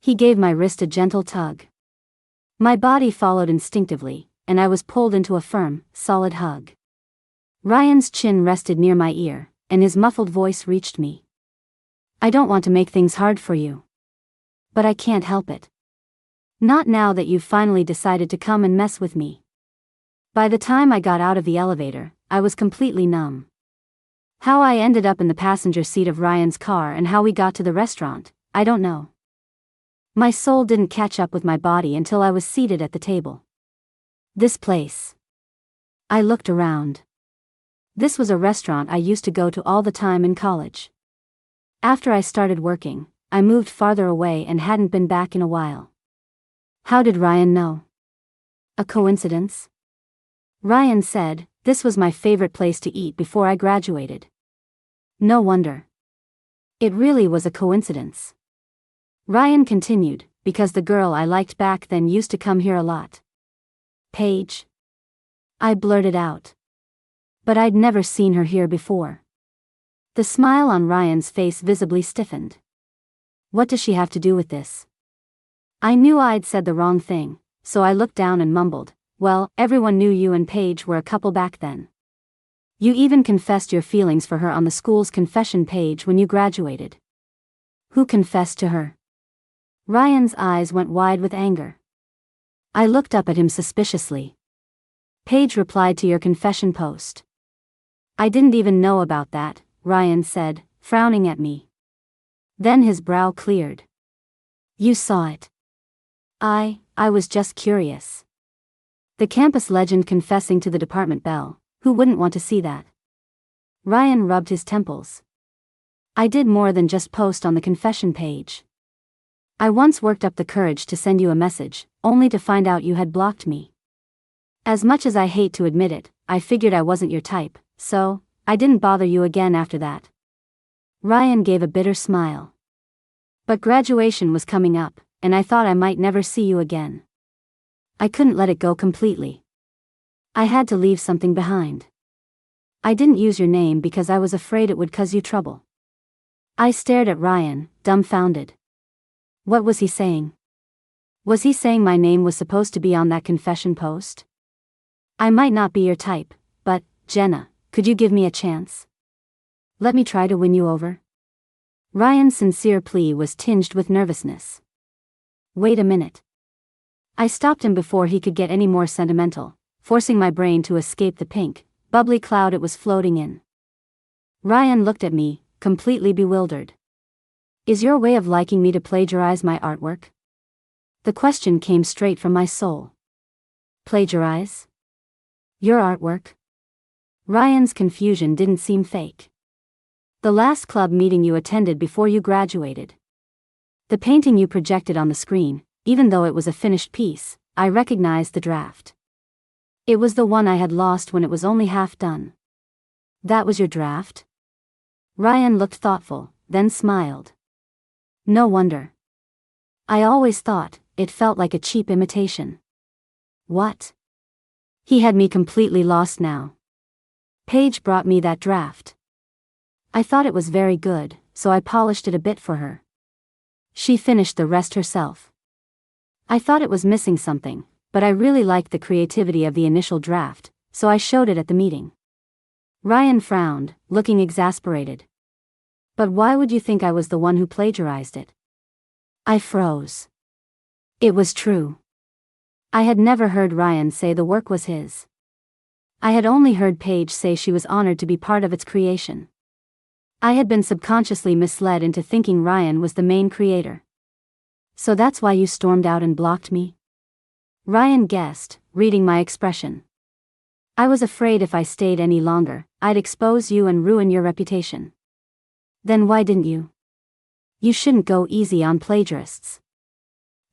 He gave my wrist a gentle tug. My body followed instinctively, and I was pulled into a firm, solid hug. Ryan's chin rested near my ear, and his muffled voice reached me. I don't want to make things hard for you. But I can't help it. Not now that you've finally decided to come and mess with me. By the time I got out of the elevator, I was completely numb. How I ended up in the passenger seat of Ryan's car and how we got to the restaurant, I don't know. My soul didn't catch up with my body until I was seated at the table. This place. I looked around. This was a restaurant I used to go to all the time in college. After I started working, I moved farther away and hadn't been back in a while. How did Ryan know? A coincidence? Ryan said, this was my favorite place to eat before I graduated. No wonder. It really was a coincidence. Ryan continued, because the girl I liked back then used to come here a lot. Paige? I blurted out. But I'd never seen her here before. The smile on Ryan's face visibly stiffened. What does she have to do with this? I knew I'd said the wrong thing, so I looked down and mumbled, well, everyone knew you and Paige were a couple back then. You even confessed your feelings for her on the school's confession page when you graduated. Who confessed to her? Ryan's eyes went wide with anger. I looked up at him suspiciously. Paige replied to your confession post. I didn't even know about that, Ryan said, frowning at me. Then his brow cleared. You saw it. I was just curious. The campus legend confessing to the department belle, who wouldn't want to see that? Ryan rubbed his temples. I did more than just post on the confession page. I once worked up the courage to send you a message, only to find out you had blocked me. As much as I hate to admit it, I figured I wasn't your type, so I didn't bother you again after that. Ryan gave a bitter smile. But graduation was coming up, and I thought I might never see you again. I couldn't let it go completely. I had to leave something behind. I didn't use your name because I was afraid it would cause you trouble. I stared at Ryan, dumbfounded. What was he saying? Was he saying my name was supposed to be on that confession post? I might not be your type, but, Jenna, could you give me a chance? Let me try to win you over. Ryan's sincere plea was tinged with nervousness. Wait a minute. I stopped him before he could get any more sentimental, forcing my brain to escape the pink, bubbly cloud it was floating in. Ryan looked at me, completely bewildered. Is your way of liking me to plagiarize my artwork? The question came straight from my soul. Plagiarize? Your artwork? Ryan's confusion didn't seem fake. The last club meeting you attended before you graduated. The painting you projected on the screen, even though it was a finished piece, I recognized the draft. It was the one I had lost when it was only half done. That was your draft? Ryan looked thoughtful, then smiled. No wonder. I always thought it felt like a cheap imitation. What? He had me completely lost now. Paige brought me that draft. I thought it was very good, so I polished it a bit for her. She finished the rest herself. I thought it was missing something, but I really liked the creativity of the initial draft, so I showed it at the meeting. Ryan frowned, looking exasperated. But why would you think I was the one who plagiarized it? I froze. It was true. I had never heard Ryan say the work was his. I had only heard Paige say she was honored to be part of its creation. I had been subconsciously misled into thinking Ryan was the main creator. So that's why you stormed out and blocked me? Ryan guessed, reading my expression. I was afraid if I stayed any longer, I'd expose you and ruin your reputation. Then why didn't you? You shouldn't go easy on plagiarists.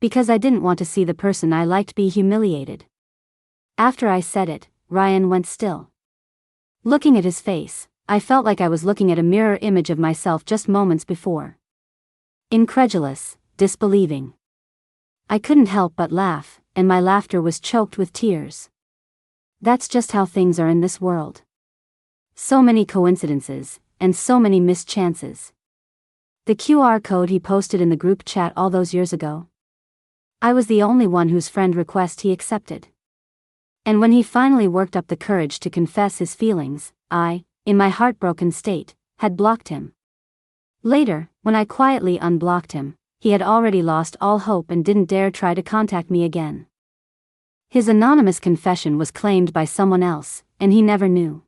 Because I didn't want to see the person I liked be humiliated. After I said it, Ryan went still. Looking at his face, I felt like I was looking at a mirror image of myself just moments before. Incredulous, disbelieving. I couldn't help but laugh, and my laughter was choked with tears. That's just how things are in this world. So many coincidences, and so many missed chances. The QR code he posted in the group chat all those years ago. I was the only one whose friend request he accepted. And when he finally worked up the courage to confess his feelings, I, in my heartbroken state, had blocked him. Later, when I quietly unblocked him, he had already lost all hope and didn't dare try to contact me again. His anonymous confession was claimed by someone else, and he never knew.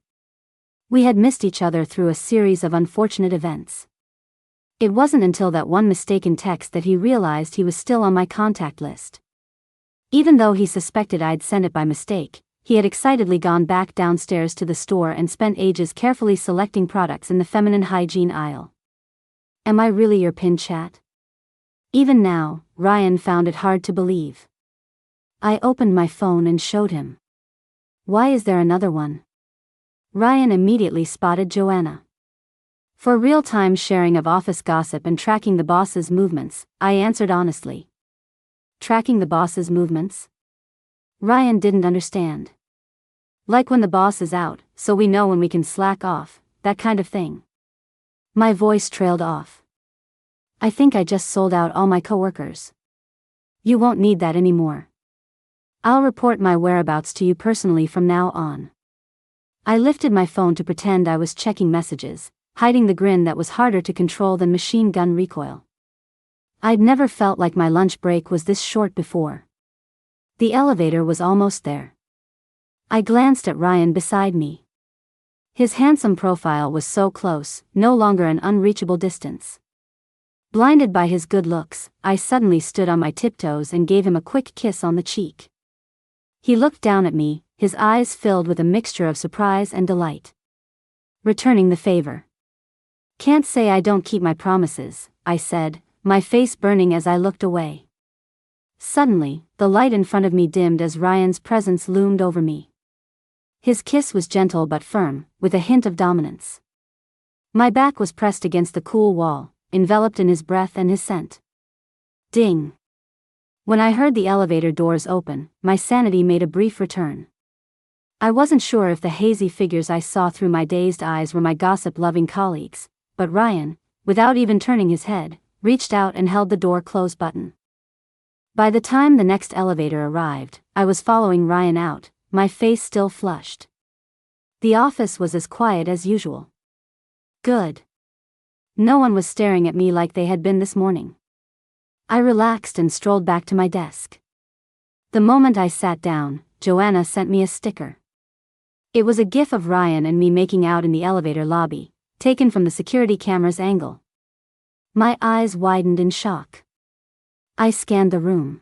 We had missed each other through a series of unfortunate events. It wasn't until that one mistaken text that he realized he was still on my contact list. Even though he suspected I'd sent it by mistake, he had excitedly gone back downstairs to the store and spent ages carefully selecting products in the feminine hygiene aisle. Am I really your pin chat? Even now, Ryan found it hard to believe. I opened my phone and showed him. Why is there another one? Ryan immediately spotted Joanna. For real-time sharing of office gossip and tracking the boss's movements, I answered honestly. Tracking the boss's movements? Ryan didn't understand. Like when the boss is out, so we know when we can slack off, that kind of thing. My voice trailed off. I think I just sold out all my coworkers. You won't need that anymore. I'll report my whereabouts to you personally from now on. I lifted my phone to pretend I was checking messages, hiding the grin that was harder to control than machine gun recoil. I'd never felt like my lunch break was this short before. The elevator was almost there. I glanced at Ryan beside me. His handsome profile was so close, no longer an unreachable distance. Blinded by his good looks, I suddenly stood on my tiptoes and gave him a quick kiss on the cheek. He looked down at me, his eyes filled with a mixture of surprise and delight. Returning the favor. Can't say I don't keep my promises, I said, my face burning as I looked away. Suddenly, the light in front of me dimmed as Ryan's presence loomed over me. His kiss was gentle but firm, with a hint of dominance. My back was pressed against the cool wall, enveloped in his breath and his scent. Ding! When I heard the elevator doors open, my sanity made a brief return. I wasn't sure if the hazy figures I saw through my dazed eyes were my gossip-loving colleagues, but Ryan, without even turning his head, reached out and held the door close button. By the time the next elevator arrived, I was following Ryan out, my face still flushed. The office was as quiet as usual. Good. No one was staring at me like they had been this morning. I relaxed and strolled back to my desk. The moment I sat down, Joanna sent me a sticker. It was a gif of Ryan and me making out in the elevator lobby, taken from the security camera's angle. My eyes widened in shock. I scanned the room.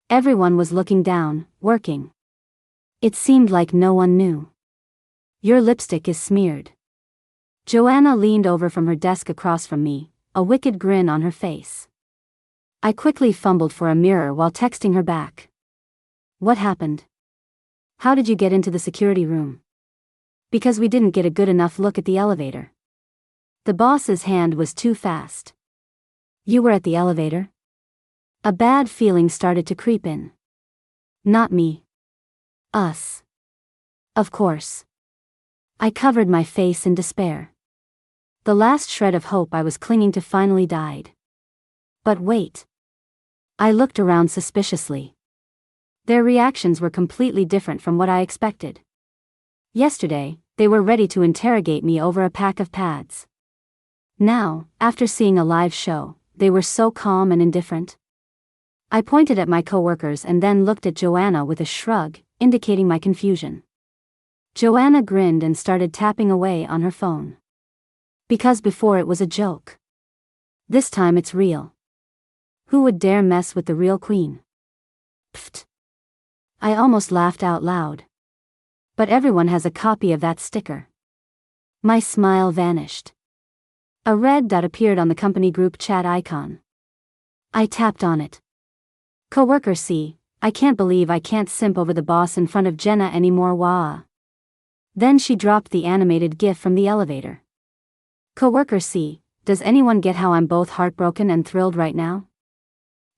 Everyone was looking down, working. It seemed like no one knew. Your lipstick is smeared. Joanna leaned over from her desk across from me, a wicked grin on her face. I quickly fumbled for a mirror while texting her back. What happened? How did you get into the security room? Because we didn't get a good enough look at the elevator. The boss's hand was too fast. You were at the elevator? A bad feeling started to creep in. Not me. Us. Of course. I covered my face in despair. The last shred of hope I was clinging to finally died. But wait. I looked around suspiciously. Their reactions were completely different from what I expected. Yesterday, they were ready to interrogate me over a pack of pads. Now, after seeing a live show, they were so calm and indifferent. I pointed at my coworkers and then looked at Joanna with a shrug, indicating my confusion. Joanna grinned and started tapping away on her phone. Because before it was a joke. This time it's real. Who would dare mess with the real queen? Pfft. I almost laughed out loud. But everyone has a copy of that sticker. My smile vanished. A red dot appeared on the company group chat icon. I tapped on it. Coworker C, I can't believe I can't simp over the boss in front of Jenna anymore, wah. Then she dropped the animated gif from the elevator. Coworker C, does anyone get how I'm both heartbroken and thrilled right now?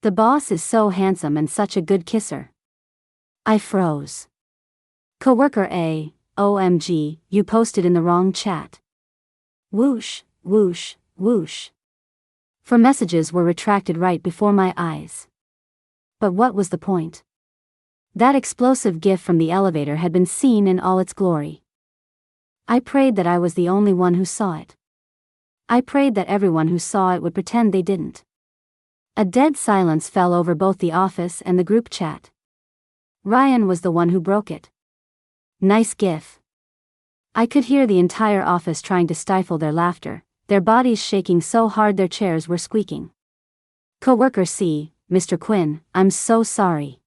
The boss is so handsome and such a good kisser. I froze. Coworker A, OMG, you posted in the wrong chat. Whoosh, whoosh, whoosh. For messages were retracted right before my eyes. But what was the point? That explosive gif from the elevator had been seen in all its glory. I prayed that I was the only one who saw it. I prayed that everyone who saw it would pretend they didn't. A dead silence fell over both the office and the group chat. Ryan was the one who broke it. Nice gif. I could hear the entire office trying to stifle their laughter, their bodies shaking so hard their chairs were squeaking. Coworker C, Mr. Quinn, I'm so sorry.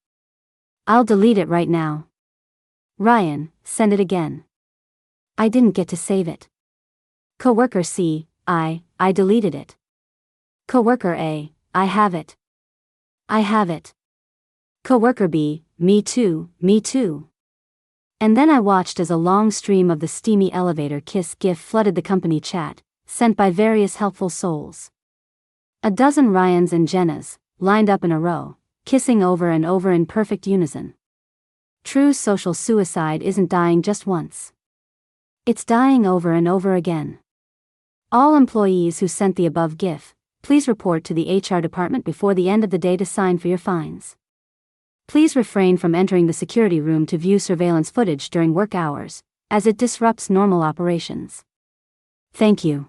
I'll delete it right now. Ryan, send it again. I didn't get to save it. Coworker C, I deleted it. Coworker A, I have it. I have it. Coworker B, me too, me too. And then I watched as a long stream of the steamy elevator kiss gif flooded the company chat, sent by various helpful souls. A dozen Ryans and Jennas, lined up in a row, kissing over and over in perfect unison. True social suicide isn't dying just once. It's dying over and over again. All employees who sent the above gif, please report to the HR department before the end of the day to sign for your fines. Please refrain from entering the security room to view surveillance footage during work hours, as it disrupts normal operations. Thank you.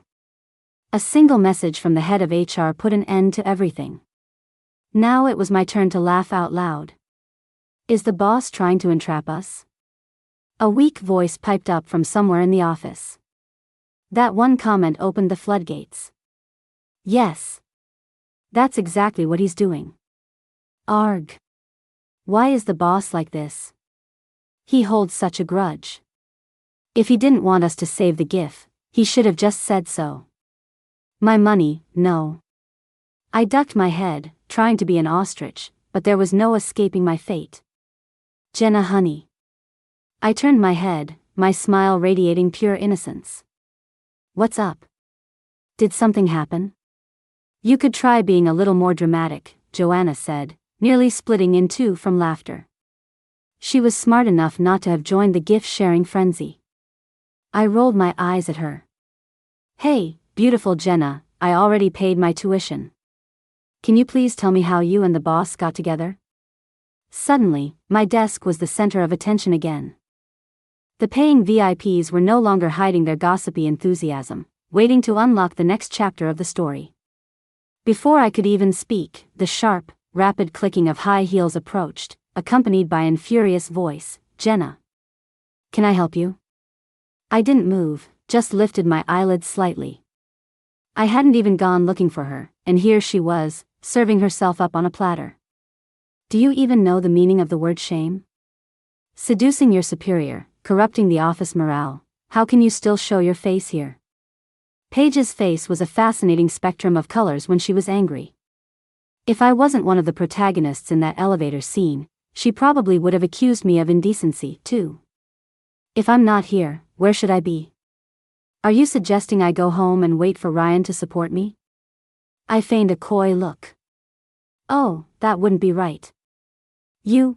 A single message from the head of HR put an end to everything. Now it was my turn to laugh out loud. Is the boss trying to entrap us? A weak voice piped up from somewhere in the office. That one comment opened the floodgates. Yes. That's exactly what he's doing. Arg. Why is the boss like this? He holds such a grudge. If he didn't want us to save the GIF, he should have just said so. My money, no. I ducked my head, trying to be an ostrich, but there was no escaping my fate. Jenna honey. I turned my head, my smile radiating pure innocence. What's up? Did something happen? You could try being a little more dramatic, Joanna said, nearly splitting in two from laughter. She was smart enough not to have joined the gift-sharing frenzy. I rolled my eyes at her. Hey, beautiful Jenna, I already paid my tuition. Can you please tell me how you and the boss got together? Suddenly, my desk was the center of attention again. The paying VIPs were no longer hiding their gossipy enthusiasm, waiting to unlock the next chapter of the story. Before I could even speak, the sharp, rapid clicking of high heels approached, accompanied by an furious voice. Jenna. Can I help you? I didn't move, just lifted my eyelids slightly. I hadn't even gone looking for her, and here she was, serving herself up on a platter. Do you even know the meaning of the word shame? Seducing your superior, corrupting the office morale. How can you still show your face here? Paige's face was a fascinating spectrum of colors when she was angry. If I wasn't one of the protagonists in that elevator scene, she probably would have accused me of indecency, too. If I'm not here, where should I be? Are you suggesting I go home and wait for Ryan to support me? I feigned a coy look. Oh, that wouldn't be right.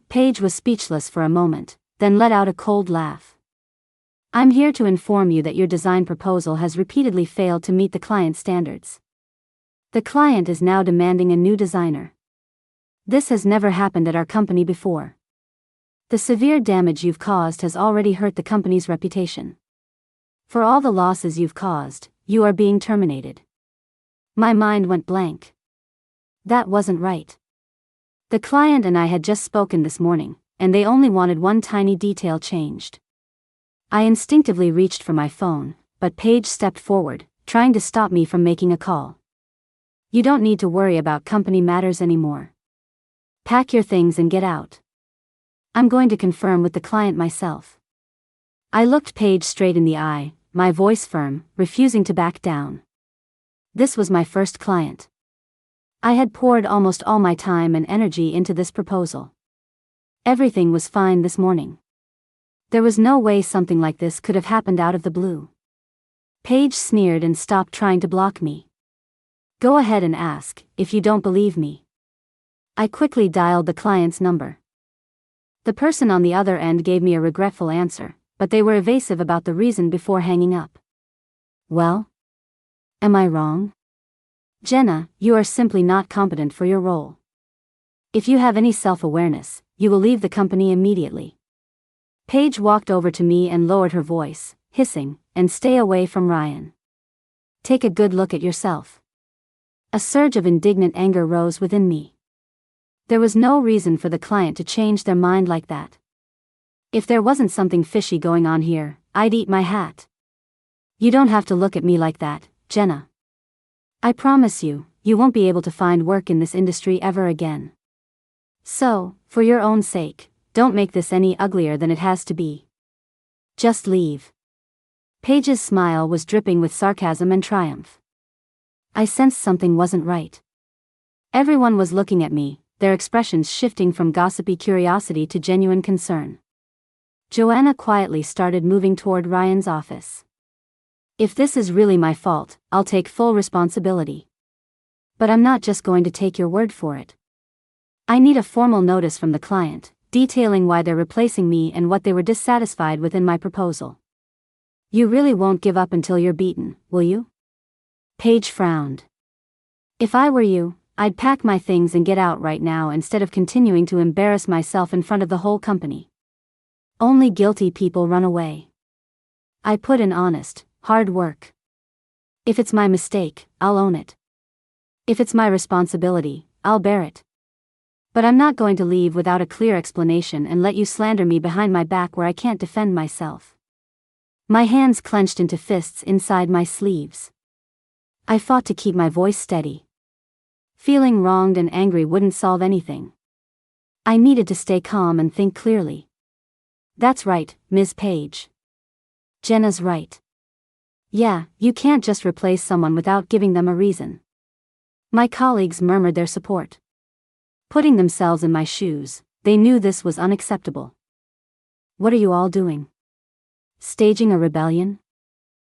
Paige was speechless for a moment, then let out a cold laugh. I'm here to inform you that your design proposal has repeatedly failed to meet the client's standards. The client is now demanding a new designer. This has never happened at our company before. The severe damage you've caused has already hurt the company's reputation. For all the losses you've caused, you are being terminated. My mind went blank. That wasn't right. The client and I had just spoken this morning, and they only wanted one tiny detail changed. I instinctively reached for my phone, but Paige stepped forward, trying to stop me from making a call. You don't need to worry about company matters anymore. Pack your things and get out. I'm going to confirm with the client myself. I looked Paige straight in the eye, my voice firm, refusing to back down. This was my first client. I had poured almost all my time and energy into this proposal. Everything was fine this morning. There was no way something like this could have happened out of the blue. Paige sneered and stopped trying to block me. Go ahead and ask, if you don't believe me. I quickly dialed the client's number. The person on the other end gave me a regretful answer, but they were evasive about the reason before hanging up. Well? Am I wrong? Jenna, you are simply not competent for your role. If you have any self-awareness, you will leave the company immediately. Paige walked over to me and lowered her voice, hissing, and stay away from Ryan. Take a good look at yourself. A surge of indignant anger rose within me. There was no reason for the client to change their mind like that. If there wasn't something fishy going on here, I'd eat my hat. You don't have to look at me like that, Jenna. I promise you, you won't be able to find work in this industry ever again. So, for your own sake, don't make this any uglier than it has to be. Just leave. Paige's smile was dripping with sarcasm and triumph. I sensed something wasn't right. Everyone was looking at me, their expressions shifting from gossipy curiosity to genuine concern. Joanna quietly started moving toward Ryan's office. If this is really my fault, I'll take full responsibility. But I'm not just going to take your word for it. I need a formal notice from the client, detailing why they're replacing me and what they were dissatisfied with in my proposal. You really won't give up until you're beaten, will you? Paige frowned. If I were you, I'd pack my things and get out right now instead of continuing to embarrass myself in front of the whole company. Only guilty people run away. I put in honest, hard work. If it's my mistake, I'll own it. If it's my responsibility, I'll bear it. But I'm not going to leave without a clear explanation and let you slander me behind my back where I can't defend myself. My hands clenched into fists inside my sleeves. I fought to keep my voice steady. Feeling wronged and angry wouldn't solve anything. I needed to stay calm and think clearly. That's right, Ms. Paige. Jenna's right. Yeah, you can't just replace someone without giving them a reason. My colleagues murmured their support. Putting themselves in my shoes, they knew this was unacceptable. What are you all doing? Staging a rebellion?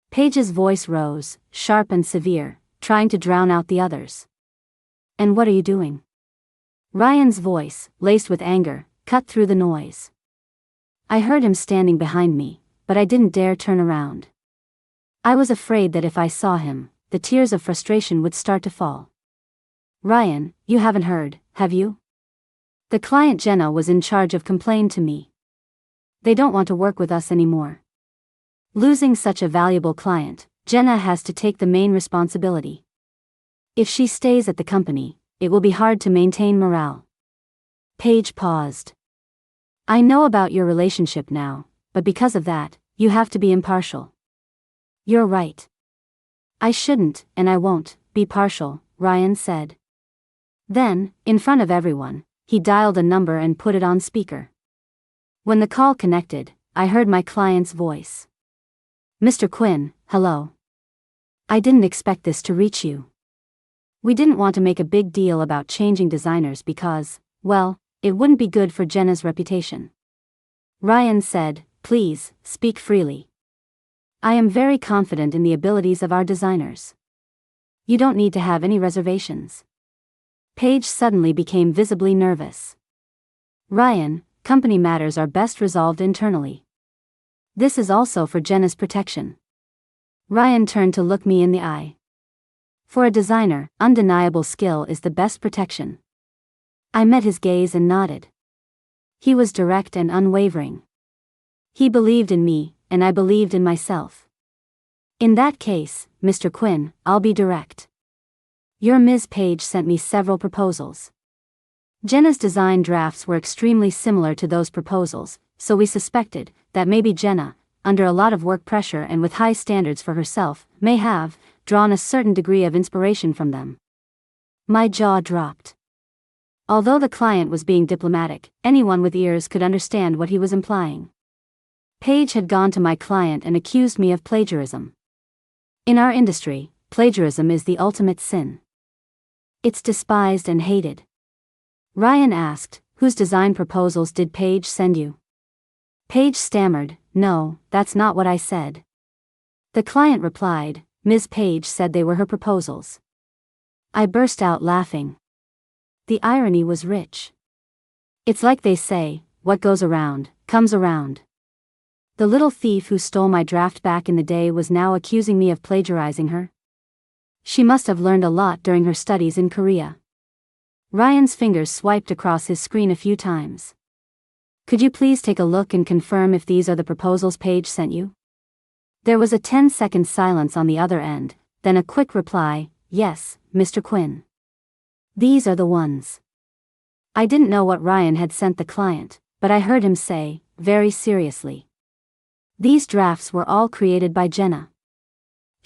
Paige's voice rose, sharp and severe, trying to drown out the others. And what are you doing? Ryan's voice, laced with anger, cut through the noise. I heard him standing behind me, but I didn't dare turn around. I was afraid that if I saw him, the tears of frustration would start to fall. Ryan, you haven't heard, have you? The client Jenna was in charge of complained to me. They don't want to work with us anymore. Losing such a valuable client, Jenna has to take the main responsibility. If she stays at the company, it will be hard to maintain morale. Paige paused. I know about your relationship now, but because of that, you have to be impartial. You're right. I shouldn't, and I won't, be partial, Ryan said. Then, in front of everyone, he dialed a number and put it on speaker. When the call connected, I heard my client's voice. Mr. Quinn, hello. I didn't expect this to reach you. We didn't want to make a big deal about changing designers because, well, it wouldn't be good for Jenna's reputation. Ryan said, please, speak freely. I am very confident in the abilities of our designers. You don't need to have any reservations. Paige suddenly became visibly nervous. Ryan, company matters are best resolved internally. This is also for Jenna's protection. Ryan turned to look me in the eye. For a designer, undeniable skill is the best protection. I met his gaze and nodded. He was direct and unwavering. He believed in me, and I believed in myself. In that case, Mr. Quinn, I'll be direct. Your Ms. Paige sent me several proposals. Jenna's design drafts were extremely similar to those proposals, so we suspected that maybe Jenna, under a lot of work pressure and with high standards for herself, may have drawn a certain degree of inspiration from them. My jaw dropped. Although the client was being diplomatic, anyone with ears could understand what he was implying. Paige had gone to my client and accused me of plagiarism. In our industry, plagiarism is the ultimate sin. It's despised and hated. Ryan asked, whose design proposals did Paige send you? Paige stammered, no, that's not what I said. The client replied, Ms. Paige said they were her proposals. I burst out laughing. The irony was rich. It's like they say, what goes around, comes around. The little thief who stole my draft back in the day was now accusing me of plagiarizing her. She must have learned a lot during her studies in Korea. Ryan's fingers swiped across his screen a few times. Could you please take a look and confirm if these are the proposals Paige sent you? There was a 10-second silence on the other end, then a quick reply, yes, Mr. Quinn. These are the ones. I didn't know what Ryan had sent the client, but I heard him say, very seriously. These drafts were all created by Jenna.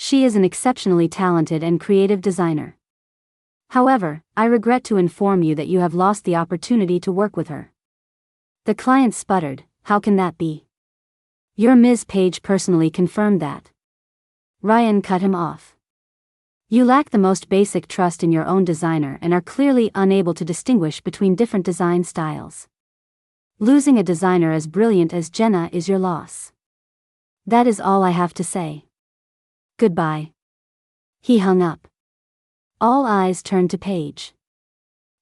She is an exceptionally talented and creative designer. However, I regret to inform you that you have lost the opportunity to work with her. The client sputtered, how can that be? Your Ms. Paige personally confirmed that. Ryan cut him off. You lack the most basic trust in your own designer and are clearly unable to distinguish between different design styles. Losing a designer as brilliant as Jenna is your loss. That is all I have to say. Goodbye. He hung up. All eyes turned to Paige.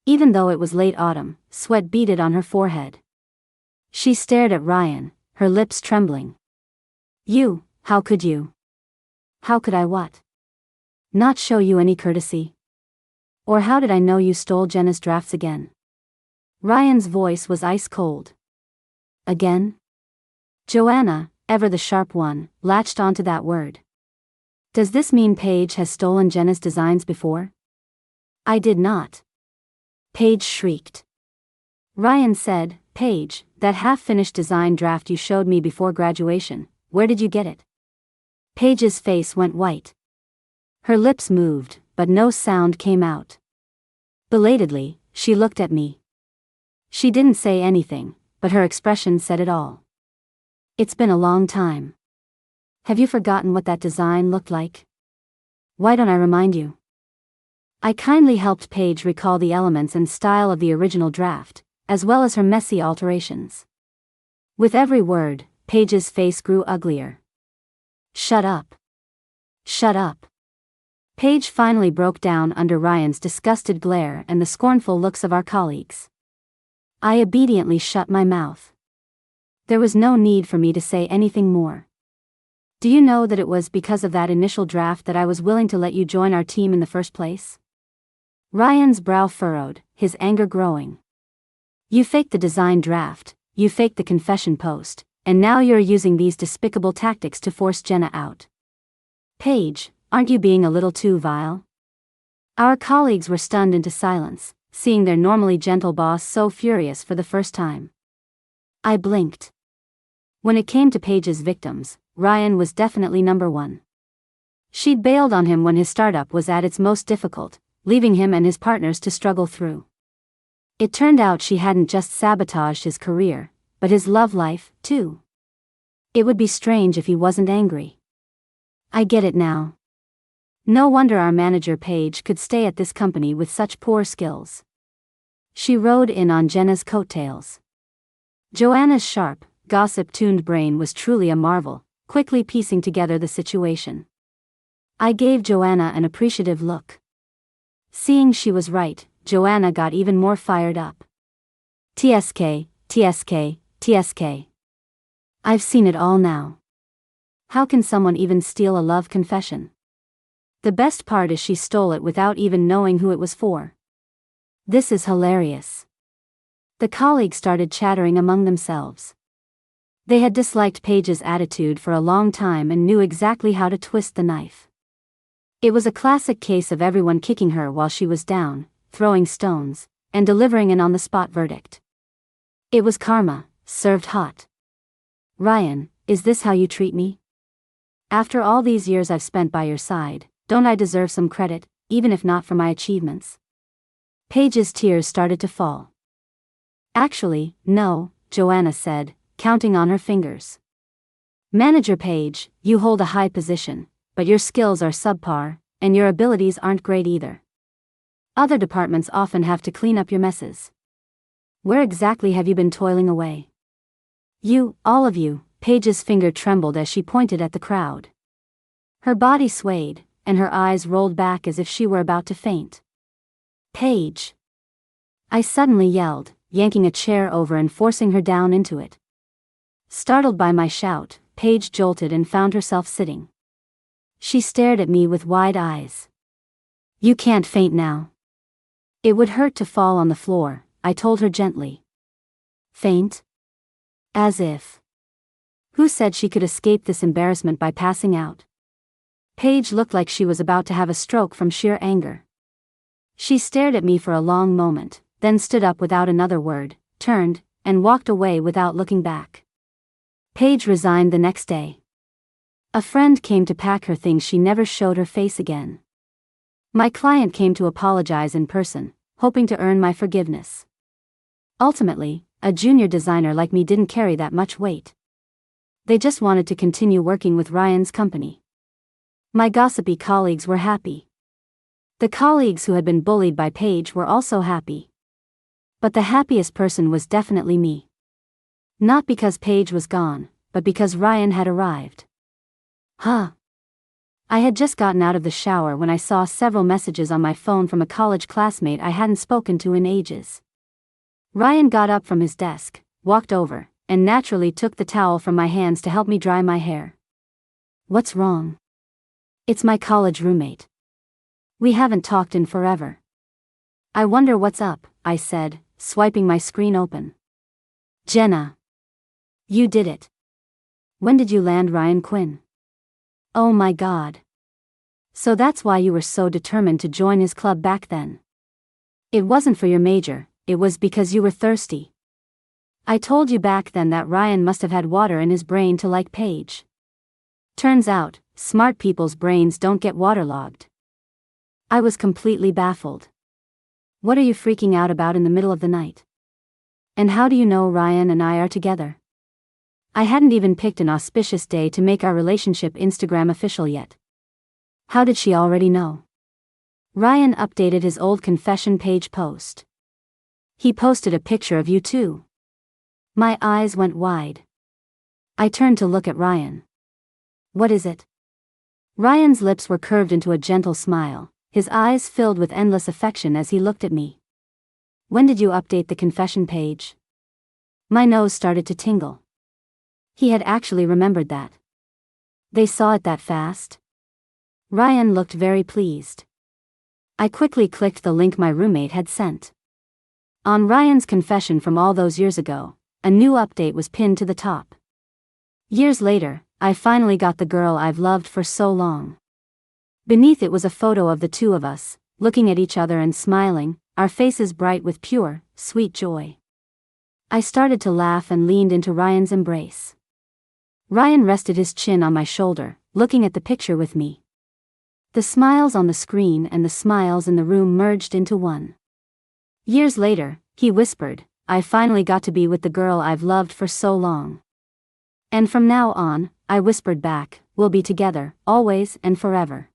Even though it was late autumn, sweat beaded on her forehead. She stared at Ryan, her lips trembling. You, how could you? How could I what? Not show you any courtesy? Or how did I know you stole Jenna's drafts again? Ryan's voice was ice cold. Again? Joanna, ever the sharp one, latched onto that word. Does this mean Paige has stolen Jenna's designs before? I did not. Paige shrieked. Ryan said, Paige, that half-finished design draft you showed me before graduation, where did you get it? Paige's face went white. Her lips moved, but no sound came out. Belatedly, she looked at me. She didn't say anything, but her expression said it all. It's been a long time. Have you forgotten what that design looked like? Why don't I remind you? I kindly helped Paige recall the elements and style of the original draft, as well as her messy alterations. With every word, Paige's face grew uglier. Shut up. Shut up. Paige finally broke down under Ryan's disgusted glare and the scornful looks of our colleagues. I obediently shut my mouth. There was no need for me to say anything more. Do you know that it was because of that initial draft that I was willing to let you join our team in the first place? Ryan's brow furrowed, his anger growing. You faked the design draft, you faked the confession post, and now you're using these despicable tactics to force Jenna out. Paige, aren't you being a little too vile? Our colleagues were stunned into silence, seeing their normally gentle boss so furious for the first time. I blinked. When it came to Paige's victims, Ryan was definitely number one. She'd bailed on him when his startup was at its most difficult, leaving him and his partners to struggle through. It turned out she hadn't just sabotaged his career, but his love life, too. It would be strange if he wasn't angry. I get it now. No wonder our manager Paige could stay at this company with such poor skills. She rode in on Jenna's coattails. Joanna's sharp, gossip-tuned brain was truly a marvel, quickly piecing together the situation. I gave Joanna an appreciative look. Seeing she was right, Joanna got even more fired up. TSK, TSK, TSK. I've seen it all now. How can someone even steal a love confession? The best part is she stole it without even knowing who it was for. This is hilarious. The colleagues started chattering among themselves. They had disliked Paige's attitude for a long time and knew exactly how to twist the knife. It was a classic case of everyone kicking her while she was down, throwing stones, and delivering an on-the-spot verdict. It was karma, served hot. Ryan, is this how you treat me? After all these years I've spent by your side, don't I deserve some credit, even if not for my achievements? Paige's tears started to fall. Actually, no, Joanna said, counting on her fingers. Manager Paige, you hold a high position, but your skills are subpar, and your abilities aren't great either. Other departments often have to clean up your messes. Where exactly have you been toiling away? You, all of you, Paige's finger trembled as she pointed at the crowd. Her body swayed, and her eyes rolled back as if she were about to faint. Paige! I suddenly yelled, yanking a chair over and forcing her down into it. Startled by my shout, Paige jolted and found herself sitting. She stared at me with wide eyes. You can't faint now. It would hurt to fall on the floor, I told her gently. Faint? As if. Who said she could escape this embarrassment by passing out? Paige looked like she was about to have a stroke from sheer anger. She stared at me for a long moment, then stood up without another word, turned, and walked away without looking back. Paige resigned the next day. A friend came to pack her things. She never showed her face again. My client came to apologize in person, hoping to earn my forgiveness. Ultimately, a junior designer like me didn't carry that much weight. They just wanted to continue working with Ryan's company. My gossipy colleagues were happy. The colleagues who had been bullied by Paige were also happy. But the happiest person was definitely me. Not because Paige was gone, but because Ryan had arrived. Huh. I had just gotten out of the shower when I saw several messages on my phone from a college classmate I hadn't spoken to in ages. Ryan got up from his desk, walked over, and naturally took the towel from my hands to help me dry my hair. What's wrong? It's my college roommate. We haven't talked in forever. I wonder what's up, I said, swiping my screen open. Jenna. You did it. When did you land Ryan Quinn? Oh my God. So that's why you were so determined to join his club back then. It wasn't for your major, it was because you were thirsty. I told you back then that Ryan must have had water in his brain to like Paige. Turns out, smart people's brains don't get waterlogged. I was completely baffled. What are you freaking out about in the middle of the night? And how do you know Ryan and I are together? I hadn't even picked an auspicious day to make our relationship Instagram official yet. How did she already know? Ryan updated his old confession page post. He posted a picture of you too. My eyes went wide. I turned to look at Ryan. What is it? Ryan's lips were curved into a gentle smile, his eyes filled with endless affection as he looked at me. When did you update the confession page? My nose started to tingle. He had actually remembered that. They saw it that fast? Ryan looked very pleased. I quickly clicked the link my roommate had sent. On Ryan's confession from all those years ago, a new update was pinned to the top. Years later, I finally got the girl I've loved for so long. Beneath it was a photo of the two of us, looking at each other and smiling, our faces bright with pure, sweet joy. I started to laugh and leaned into Ryan's embrace. Ryan rested his chin on my shoulder, looking at the picture with me. The smiles on the screen and the smiles in the room merged into one. Years later, he whispered, "I finally got to be with the girl I've loved for so long." And from now on, I whispered back, "We'll be together, always and forever."